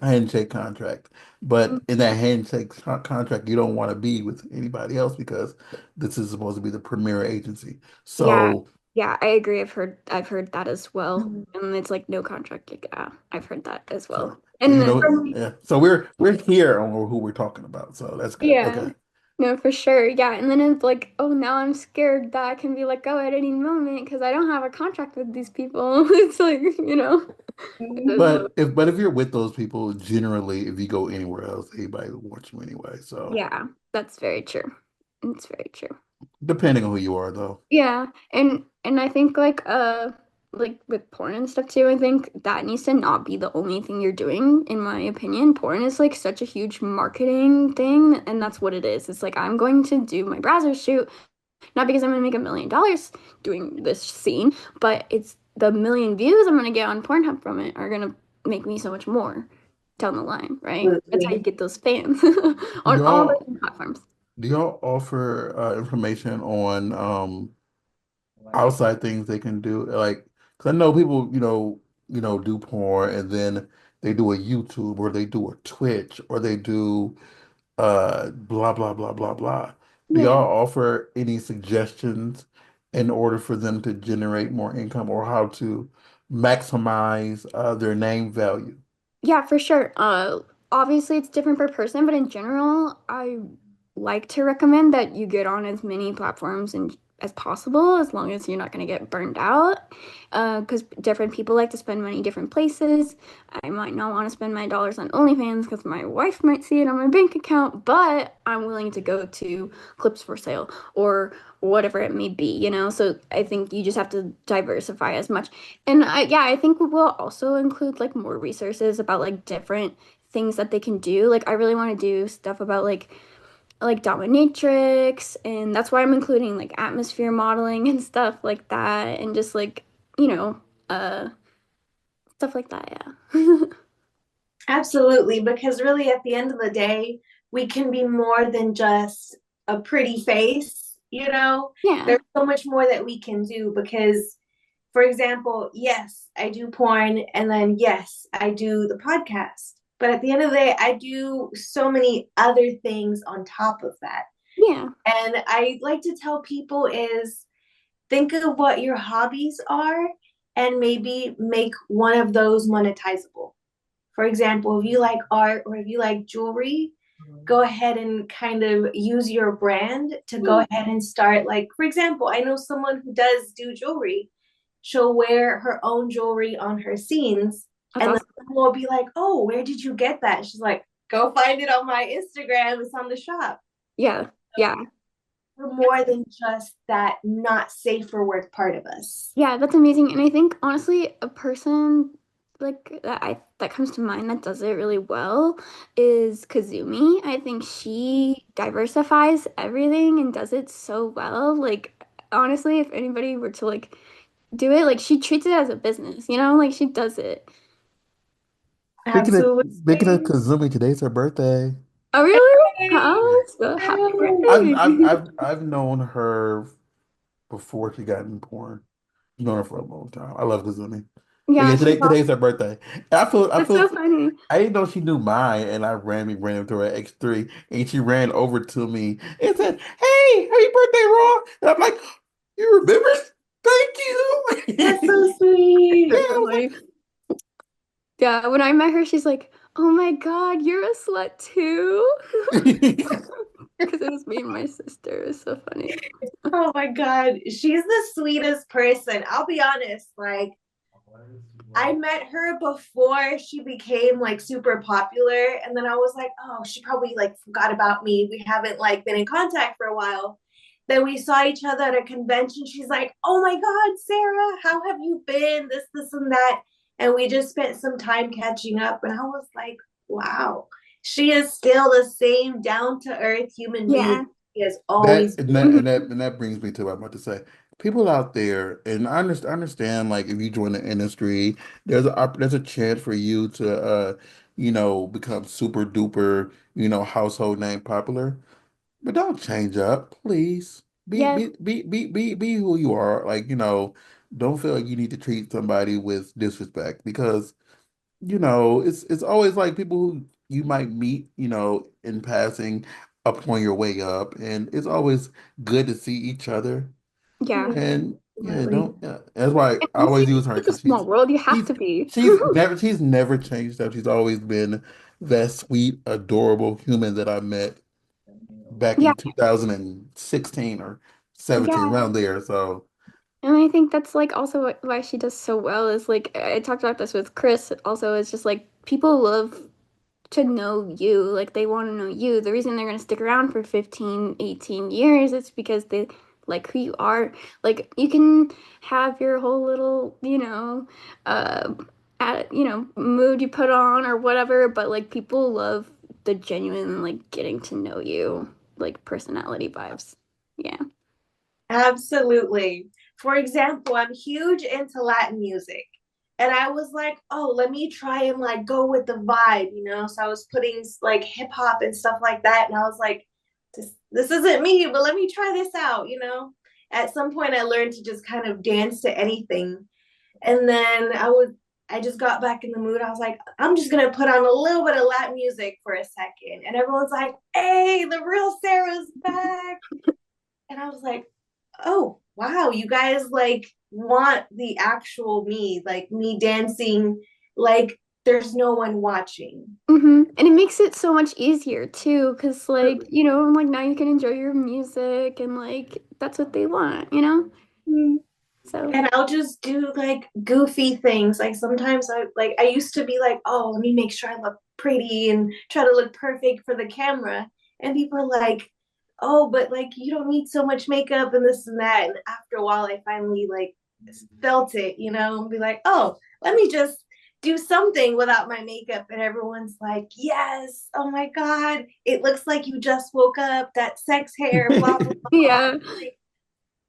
contract. But in that contract, you don't want to be with anybody else because this is supposed to be the premier agency. Yeah. So Yeah, I agree. I've heard that as well. Mhm. And it's like no contract. Like, yeah, I've heard that as well. so And from yeah. So we're here on who we're talking about. So that's good. yeah, Okay. no, for sure. Yeah, and then it's like, oh, now I'm scared that I can be let go at any moment because I don't have a contract with these people. It's like, Mhm. But if you're with those people, generally, if you go anywhere else, anybody will want you anyway. So yeah, that's very true. It's very true. depending on who you are, though. Yeah, and I think like with porn and stuff too, I think that needs to not be the only thing you're doing, in my opinion. Porn is like such a huge marketing thing, and that's what it is. It's like I'm going to do my browser shoot, not because I'm gonna make $1 million doing this scene, but it's the million views I'm gonna get on Pornhub from it are gonna make me so much more down the line, right? That's how you Absolutely. get those fans Do on all y'all the platforms. do y'all offer information on outside things they can do? Like, because I know people, do porn and then they do a YouTube or they do a Twitch or they do blah blah blah blah blah. Do Yeah. y'all offer any suggestions in order for them to generate more income or how to maximize their name value? Yeah, for sure. Obviously it's different per person, but in general, I like to recommend that you get on as many platforms and as possible, as long as you're not going to get burned out. Because different people like to spend money different places. I might not want to spend my dollars on OnlyFans because my wife might see it on my bank account, but I'm willing to go to Clips for Sale or whatever it may be. So I think you just have to diversify as much. And yeah, I think we'll also include like more resources about like different things that they can do. Like I really want to do stuff about like like dominatrix, and that's why I'm including like atmosphere modeling and stuff like that, and just like, you know, uh, stuff like that, yeah. Absolutely, because really at the end of the day, we can be more than just a pretty face, you know? Yeah, There's so much more that we can do because, for example, yes, I do porn, and then yes, I do the podcast. But at the end of the day, I do so many other things on top of that. yeah, And I like to tell people is think of what your hobbies are and maybe make one of those monetizable. For example, if you like art or if you like jewelry, go ahead and kind of use your brand to go yeah. ahead and start. Like, for example, I know someone who does do jewelry. She'll wear her own jewelry on her scenes, That's and then awesome. someone will be like, "Oh, where did you get that?" She's like, "Go find it on my Instagram. It's on the shop." Yeah, yeah. We're more than just that not safe for work part of us. Yeah, that's amazing. And I think honestly, a person like that comes to mind that does it really well is Kazumi. I think she diversifies everything and does it so well. Like honestly, if anybody were to like do it, like she treats it as a business, you know? Like she does it. Speaking of Absolutely. Kazumi, today's her birthday. Oh, really? Hey. Oh, so happy I've I've birthday. I've I've known her before she got in porn. I've known her for a long time. I love Kazumi. But Yeah, yeah, she's today's her awesome. birthday. And That's so funny. I didn't know she knew mine, and I ran into her X3, and she ran over to me and said, "Hey, happy birthday, Ron!" And I'm like, "You remember? Thank That's you." so Yeah, sweet. That's so I funny. Yeah, when I met her, she's like, "Oh my God, you're a slut too?" was like, Because it was me and my sister. It was so funny. Oh my God. She's the sweetest person. I'll be honest. Like, I met her before she became like super popular. And then I was like, oh, she probably like forgot about me. We haven't like been in contact for a while. Then we saw each other at a convention. She's like, oh my God, Sarah, how have you been? This, and that. And we just spent some time catching up. And I was like, wow, she is still the same down to earth human being Yeah. she has always That been. and that and that and that brings me to what I'm about to say. People out there, and I understand like if you join the industry, there's a chance for you to become super duper, household name popular. But don't change up, please. Be Yes. be be be be be who you are. Like, don't feel like you need to treat somebody with disrespect because it's always like people who you might meet, in passing upon your way up, and it's always good to see each other. Yeah. And yeah, Absolutely. don't yeah. That's why And I honestly, always use her it's a because small world. You have she's to be. she's never changed up. She's always been that sweet, adorable human that I met back Yeah. in 2016 or 17, Yeah. around there. So And I think that's like also why she does so well is like I talked about this with Chris also. It's just like people love to know you. Like they want to know you. The reason they're going to stick around for 15, 18 years is because they like who you are. Like you can have your whole little, uh mood you put on or whatever, but like people love the genuine like getting to know you, like personality vibes. Yeah. Absolutely. For example, I'm huge into Latin music. And I was like, oh, let me try and like go with the vibe, you know? So I was putting like hip hop and stuff like that. And I was like, this isn't me, but let me try this out, you know? At some point, I learned to just kind of dance to anything. And then I just got back in the mood. I was like, I'm just gonna put on a little bit of Latin music for a second. And everyone's like, hey, the real Sarah's back. And I was like, oh, wow, you guys like want the actual me, like me dancing like there's no one watching. And it makes it so much easier too, because like, like now you can enjoy your music and like that's what they want? So And I'll just do like goofy things. Like sometimes I used to be like, oh, let me make sure I look pretty and try to look perfect for the camera. And people are like, oh, but like you don't need so much makeup and this and that. And after a while I finally like felt it, and be like, oh, let me just do something without my makeup, and everyone's like, yes, oh my God, it looks like you just woke up, that sex hair, blah blah blah. Yeah. Like,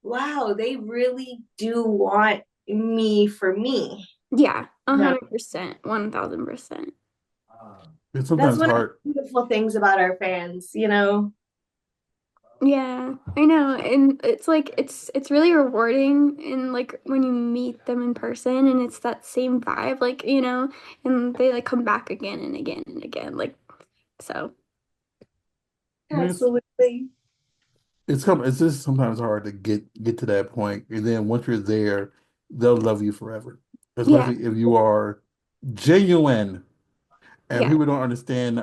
wow, they really do want me for me. Yeah. No, 100%. 1000%. It's that's sometimes one of hard. the beautiful things about our fans, you know. Yeah, I know. And it's like it's really rewarding and like when you meet them in person and it's that same vibe, like, and they like come back again and again and again. Like so It's Absolutely. it's just sometimes hard to get to that point, and then once you're there, they'll love you forever, yeah, especially if you are genuine. And yeah, people don't understand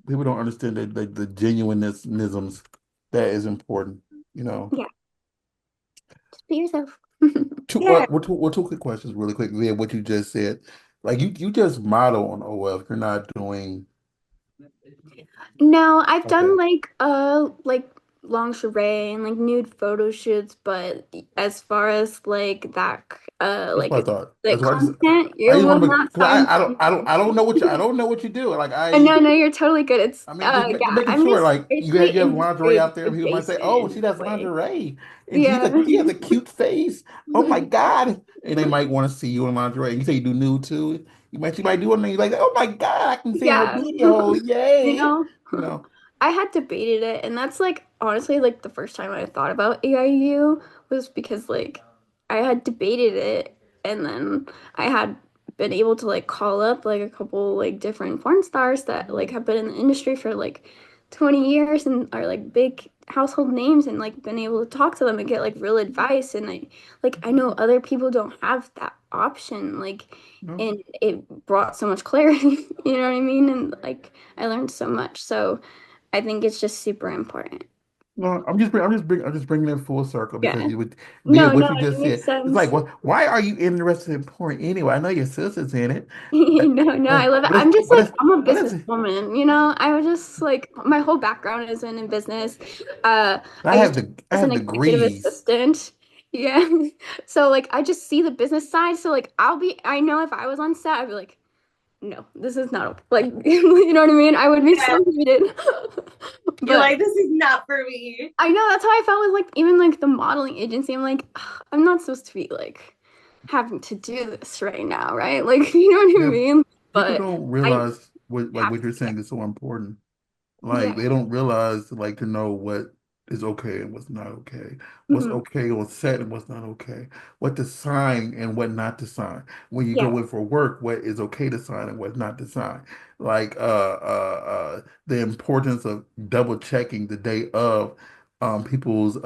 the genuineness nisms that is important. You know. yeah. Just be yourself. Yeah. Two quick questions really quick via what you just said. Like you just model on OF. You're not doing No, I've done okay. like lingerie and like nude photo shoots, but as far as like that That's what I thought. like That's what content, I you just will want to make not because find I don't know what you I don't know what you do. Like No, no, you're totally good. It's I mean just yeah, making I'm sure just like basically you have lingerie industry out there. People might say, adjacent oh, in she this does way. lingerie and Yeah. she has a cute face. Oh my God. And they might want to see you in lingerie. And you say you do nude too. She might do it and you're like, oh my God, I can see her Yeah. booty hole. You Yay. know, You know. I had debated it, and that's like honestly like the first time I thought about AIU was because like I had debated it, and then I had been able to like call up like a couple like different porn stars that like have been in the industry for like 20 years and are like big household names and like been able to talk to them and get like real advice and I know other people don't have that option like No. and it brought so much clarity, you know what I mean? And like I learned so much. So I think it's just super important. No, I'm just bringing it full circle because Yeah. you would via No, what no, you it just makes said. It's like, sense. well, why are you interested in porn anyway? I know your sister's in it, but No, no, I love it. I'm just what like, is I'm a what is it? businesswoman, I was just like, my whole background is in business. I used to work I as an have executive degrees. assistant. Yeah. So like, I just see the business side. So like, I know if I was on set, I'd be like, no, this is not like, you know what I mean? I would be Yeah. so heated. You're But like, this is not for me. I know that's how I felt with like even like the modeling agency. I'm like, "Ugh, I'm not supposed to be like having to do this right now, right? Like, you know what I Yeah, mean? people But don't I realize what have you're to. saying is so important. Like Yeah. they don't realize like to know what is okay and what's not okay. What's Mhm. okay on set and what's not okay. What to sign and what not to sign. When you Yeah. go in for work, what is okay to sign and what's not to sign. Like the importance of double checking the day of people's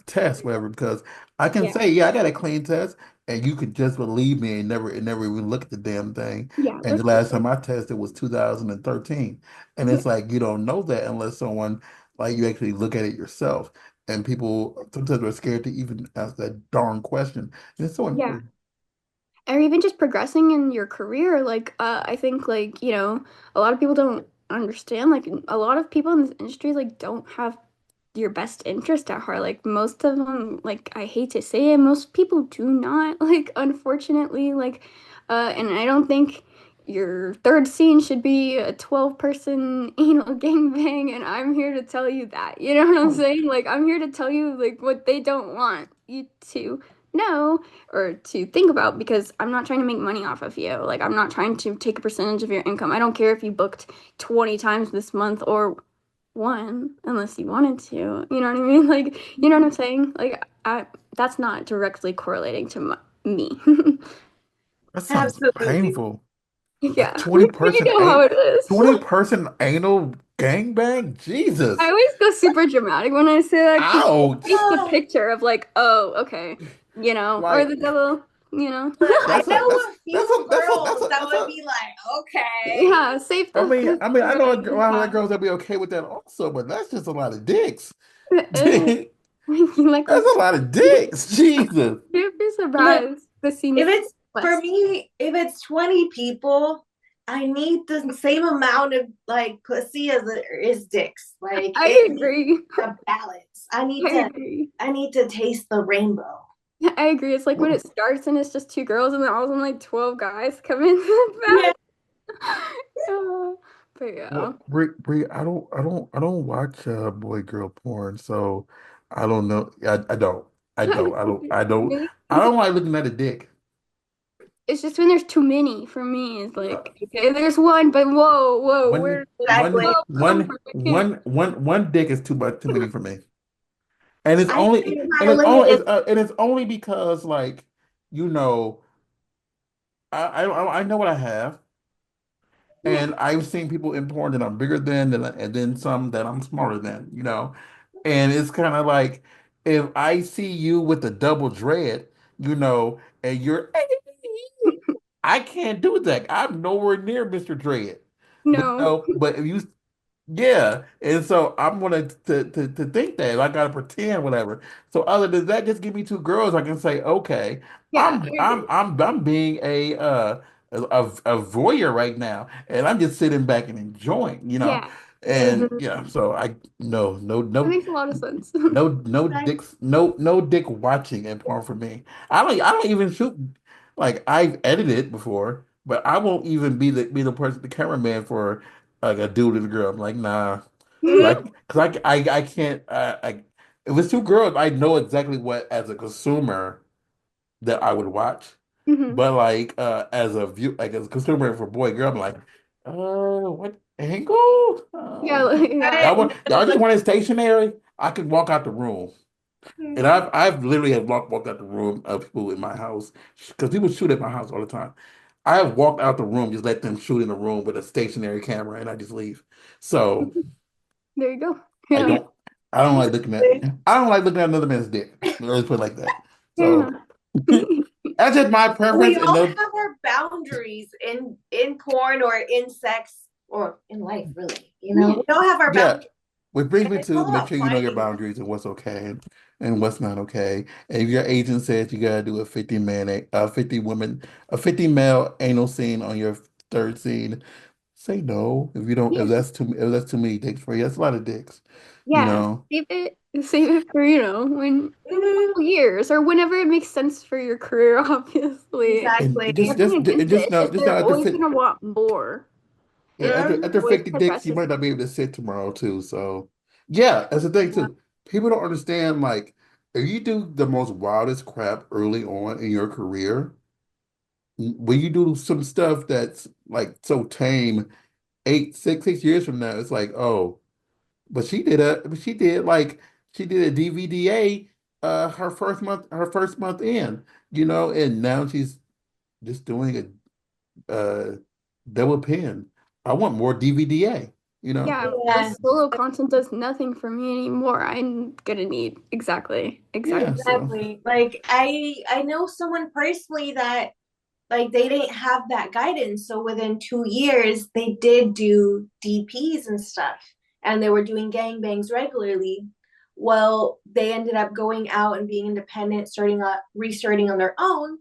test, whatever, because I can Yeah. say, yeah, I got a clean test, and you could just believe me and never even look at the damn thing. Yeah. And the That's last perfect. time I tested was 2013. And Yeah. it's like you don't know that unless someone like you actually look at it yourself. And people sometimes are scared to even ask that darn question. And it's so Yeah. important. Or even just progressing in your career, like I think like, a lot of people don't understand like a lot of people in this industry like don't have your best interest at heart. Like most of them, like I hate to say it, most people do not, like unfortunately, like and I don't think your third scene should be a 12-person anal gangbang and I'm here to tell you that. You know what I'm Oh, saying? Like I'm here to tell you like what they don't want you to know or to think about because I'm not trying to make money off of you. Like I'm not trying to take a percentage of your income. I don't care if you booked 20 times this month or one unless you wanted to. You know what I mean? Like, you know what I'm saying? Like, that's not directly correlating to me. that sounds Absolutely. painful. A Yeah, 20 you person know how ain't it is. 20 person anal gangbang? I Jesus. always go super dramatic when I say that because it Ouch. paints the Oh, picture of like, oh, okay, or Like the devil, you know. but I know a that's few girls that that's would a be like, okay. Yeah, safe to I know a right. lot of Yeah. girls that be okay with that also, but that's just a lot of dicks. Uh, That's like a we said, lot of dicks. Jesus. you'd be Look, surprised the if scenes it's for less. me, if it's 20 people, I need the same amount of like pussy as there is dicks. Like I it needs agree. a balance. I agree. I need to taste the rainbow. I agree. It's like when it starts and it's just two girls and then all of a sudden like 12 guys come in Yeah. the back. Uh, but yeah. Well, Bree, I don't watch boy girl porn, so I don't know. Me? I don't like looking at a dick. It's just when there's too many for me. It's Uh, like, okay, there's one, but whoa, where one, did this Exactly. 12 come from? I can't. one dick is too many for me. And I think my limit is it's only because like, you know, I know what I have. Yeah. And I've seen people in porn that I'm bigger than, and then some that I'm smaller than, you know. And it's kind of like if I see you with a double dread, you know, and you're, I can't do that. I'm nowhere near Mr. Dread. But No. no, but if you yeah, and so I'm gonna to think that I gotta pretend whatever. So other than that, just give me two girls. I can say, okay, Yeah, I agree. I'm being a voyeur right now, and I'm just sitting back and enjoying, you know. Yeah, And mhm. yeah, so I that makes a lot of sense. no dick watching in porn for me. I don't even shoot like I've edited before, but I won't even be the person the cameraman for like a dude and a girl. I'm like, nah, Mhm. I can't. If it's two girls, I know exactly what as a consumer that I would watch. Hmm. But like as a view, like as a consumer for boy girl, I'm like, what angle? Yeah, yeah. Y'all just want it stationary? I could walk out the room. And Mhm. I've literally have walked out the room of people in my house because people shoot at my house all the time. I have walked out the room, just let them shoot in the room with a stationary camera, and I just leave. So There you go. I Yeah, don't I don't like looking at I don't like looking at another man's dick. Let's put it like that. fair So enough. that's just my preference. We And all no, have our boundaries in porn or in sex or in life, really. Yeah. We all have our yeah, boundaries, which brings and me it's to all make about sure you know your finding them. boundaries and what's okay and what's not okay. And if your agent says you gotta do a 50 women, a 50 male anal scene on your third scene, say no. If you don't, Yeah. if that's too many dicks for you, that's a lot of dicks, you Yeah. know. Save it for, when in a Mhm. couple years or whenever it makes sense for your career, obviously. And Exactly. Nothing against it. It's just just they're know always gonna want more. yeah, Mhm. after Always 50 dicks, you progresses. might not be able to sit tomorrow too. So yeah, that's the thing Yeah. too. People don't understand like if you do the most wildest crap early on in your career, when you do some stuff that's like so tame, 6 years from now, it's like, oh, but she did a DVDA her first month in, you know, and now she's just doing a double pin. I want more DVDA, you know? Yeah, the Yeah, solo content does nothing for me anymore. I'm gonna need exactly. Yeah, so exactly. Like I know someone personally that like they didn't have that guidance. So within 2 years, they did do DPs and stuff, and they were doing gangbangs regularly. Well, they ended up going out and being independent, restarting on their own.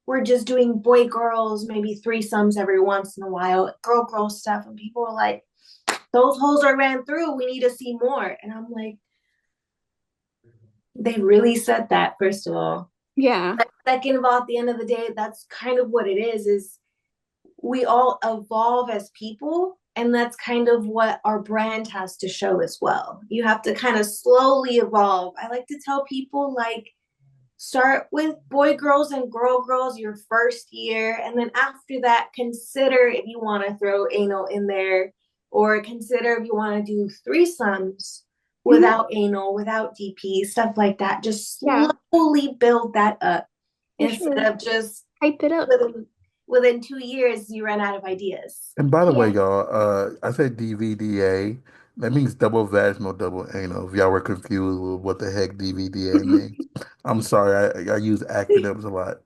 We're just doing boy girls, maybe threesomes every once in a while, girl stuff, and people were like, "Those holes are ran through. We need to see more." And I'm like, they really said that, first of all. Yeah. Second of all, at the end of the day, that's kind of what it is we all evolve as people, and that's kind of what our brand has to show as well. You have to kind of slowly evolve. I like to tell people like start with boy girls and girls your first year, and then after that consider if you want to throw anal in there, or consider if you want to do threesomes Hmm. without anal, without DP, stuff like that. Just Yeah, slowly build that up for instead sure. of just Hype it up. within 2 years you run out of ideas. and by the way, Yeah. y'all, I said DVDA. That means double vaginal, double anal. If y'all were confused with what the heck DVDA means, I'm sorry. I use acronyms a lot.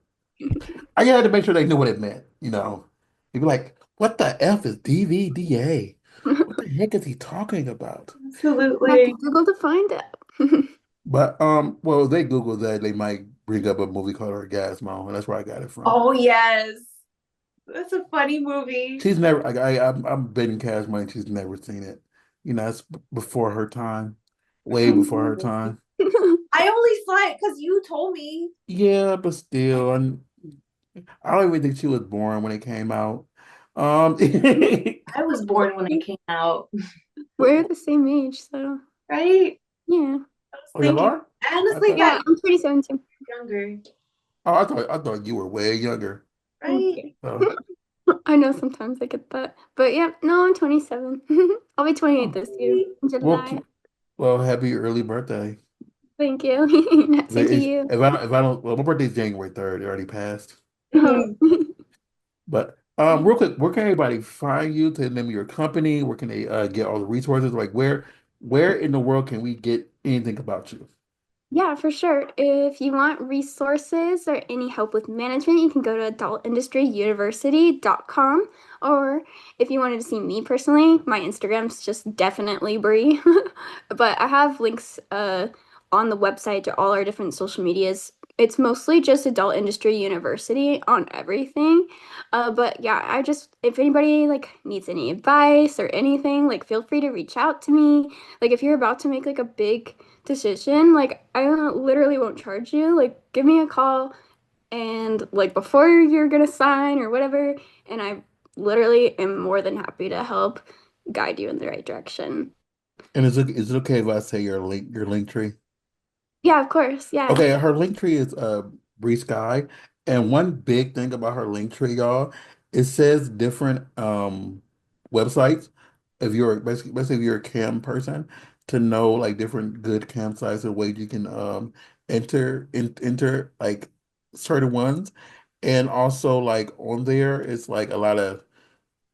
I had to make sure they knew what it meant. You know, you'd be like, "What the F is DVDA? What the heck is he talking about?" Have to Absolutely. Google to find out. But well, if they Google that, they might bring up a movie called Orgasmo, and that's where I got it from. Oh yes, that's a funny movie. She's never. I'm betting cash money. She's never seen it. You know, it's before her time, way before her time. I I only saw it because you told me. Yeah, but still, I don't even think she was born when it came out. Um, I was born when it came out, We're the same age, so right? yeah. I was oh, y'all thinking, are? I I honestly thought. Yeah, thought you I'm 27 too. were younger, Oh, I thought you were way younger. Thank right? you. So, I know sometimes I get that. But yeah, no, I'm 27. I'll be 28 oh, this year in well, July. well, happy early birthday. Thank you. Same to you. If I don't, well, my birthday's January 3rd. It already passed. Oh. Mhm. But real quick, where can everybody find you to name your company? Where can they get all the resources? Like where in the world can we get anything about you? Yeah, for sure. If you want resources or any help with management, you can go to adultindustryuniversity.com. Or if you wanted to see me personally, my Instagram's just definitely Bree. But I have links on the website to all our different social medias. It's mostly just Adult Industry University on everything. But yeah, I just if anybody like needs any advice or anything, like feel free to reach out to me. Like if you're about to make like a big decision, like I literally won't charge you. Like give me a call and like before you're gonna sign or whatever, and I literally am more than happy to help guide you in the right direction. And is it okay if I say your link tree? Yeah, of course. Yeah. Okay, her link tree is Bree Sky, and one big thing about her link tree, y'all, it says different websites. If you're basically if you're a cam person, to know like different good campsites and ways you can enter like certain ones, and also like on there it's like a lot of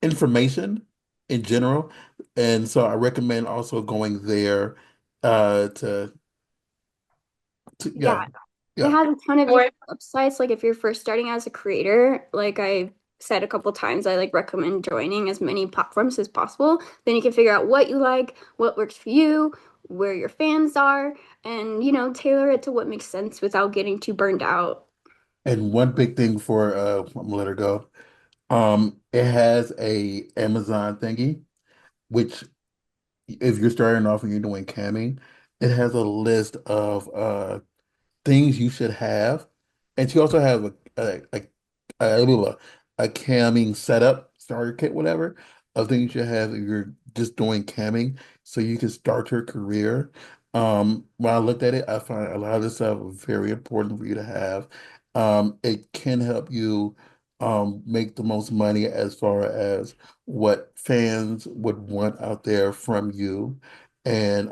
information in general, and so I recommend also going there to yeah Yeah. It yeah. has a ton of Or different websites. Like if you're first starting as a creator, like I said a couple times, I like recommend joining as many platforms as possible. Then you can figure out what you like, what works for you, where your fans are, and tailor it to what makes sense without getting too burned out. And one big thing for I'm gonna let her go. It has a Amazon thingy, which if you're starting off and you're doing camming, it has a list of things you should have. And she also has a camming setup, starter kit, whatever, of things you should have if you're just doing camming so you can start your career. When I looked at it, I find a lot of this stuff very important for you to have. It can help you make the most money as far as what fans would want out there from you. And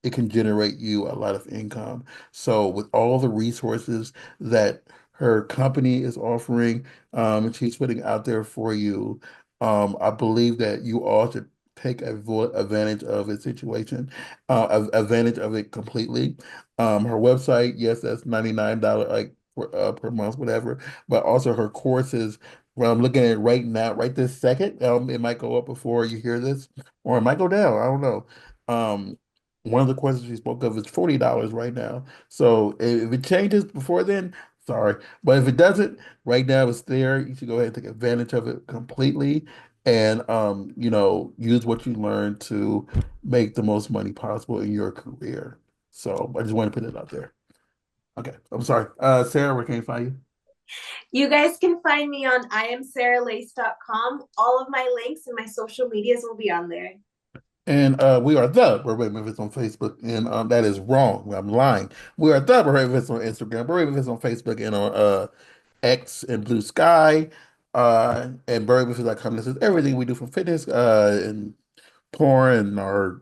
it can generate you a lot of income. So with all the resources that her company is offering, and she's putting out there for you, I believe that you all should take advantage of the situation, advantage of it completely. Her website, yes, that's $99 like per month, whatever, but also her courses. Well, I'm looking at it right now, right this second. It might go up before you hear this, or it might go down. I don't know. Um, one of the courses she spoke of is $40 right now. So if it changes before then, sorry. But if it doesn't, right now it's there. You should go ahead and take advantage of it completely and use what you learned to make the most money possible in your career. So I just want to put it out there. Okay. I'm sorry. Sarah, where can you find you? you guys can find me on iamsarahLace.com. All of my links and my social medias will be on there. And we are the Burbank Memphis on Facebook, and that is wrong. I'm lying. We are the Burbank Memphis on Instagram, Burbank Memphis on Facebook, and on X and Blue Sky, and burbankmisfits.com. This is everything we do from fitness and porn and our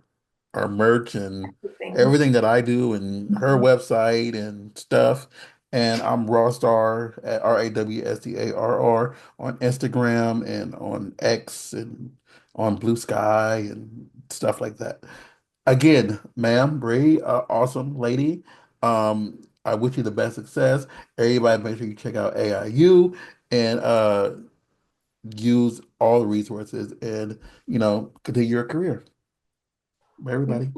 merch and Everything. everything that I do and her website and stuff. And I'm Rawstar at RAWSTARR on Instagram and on X and on Blue Sky and stuff like that. Again, ma'am, Bree, awesome lady. I wish you the best success. Everybody, make sure you check out AIU and use all the resources and continue your career. Everybody.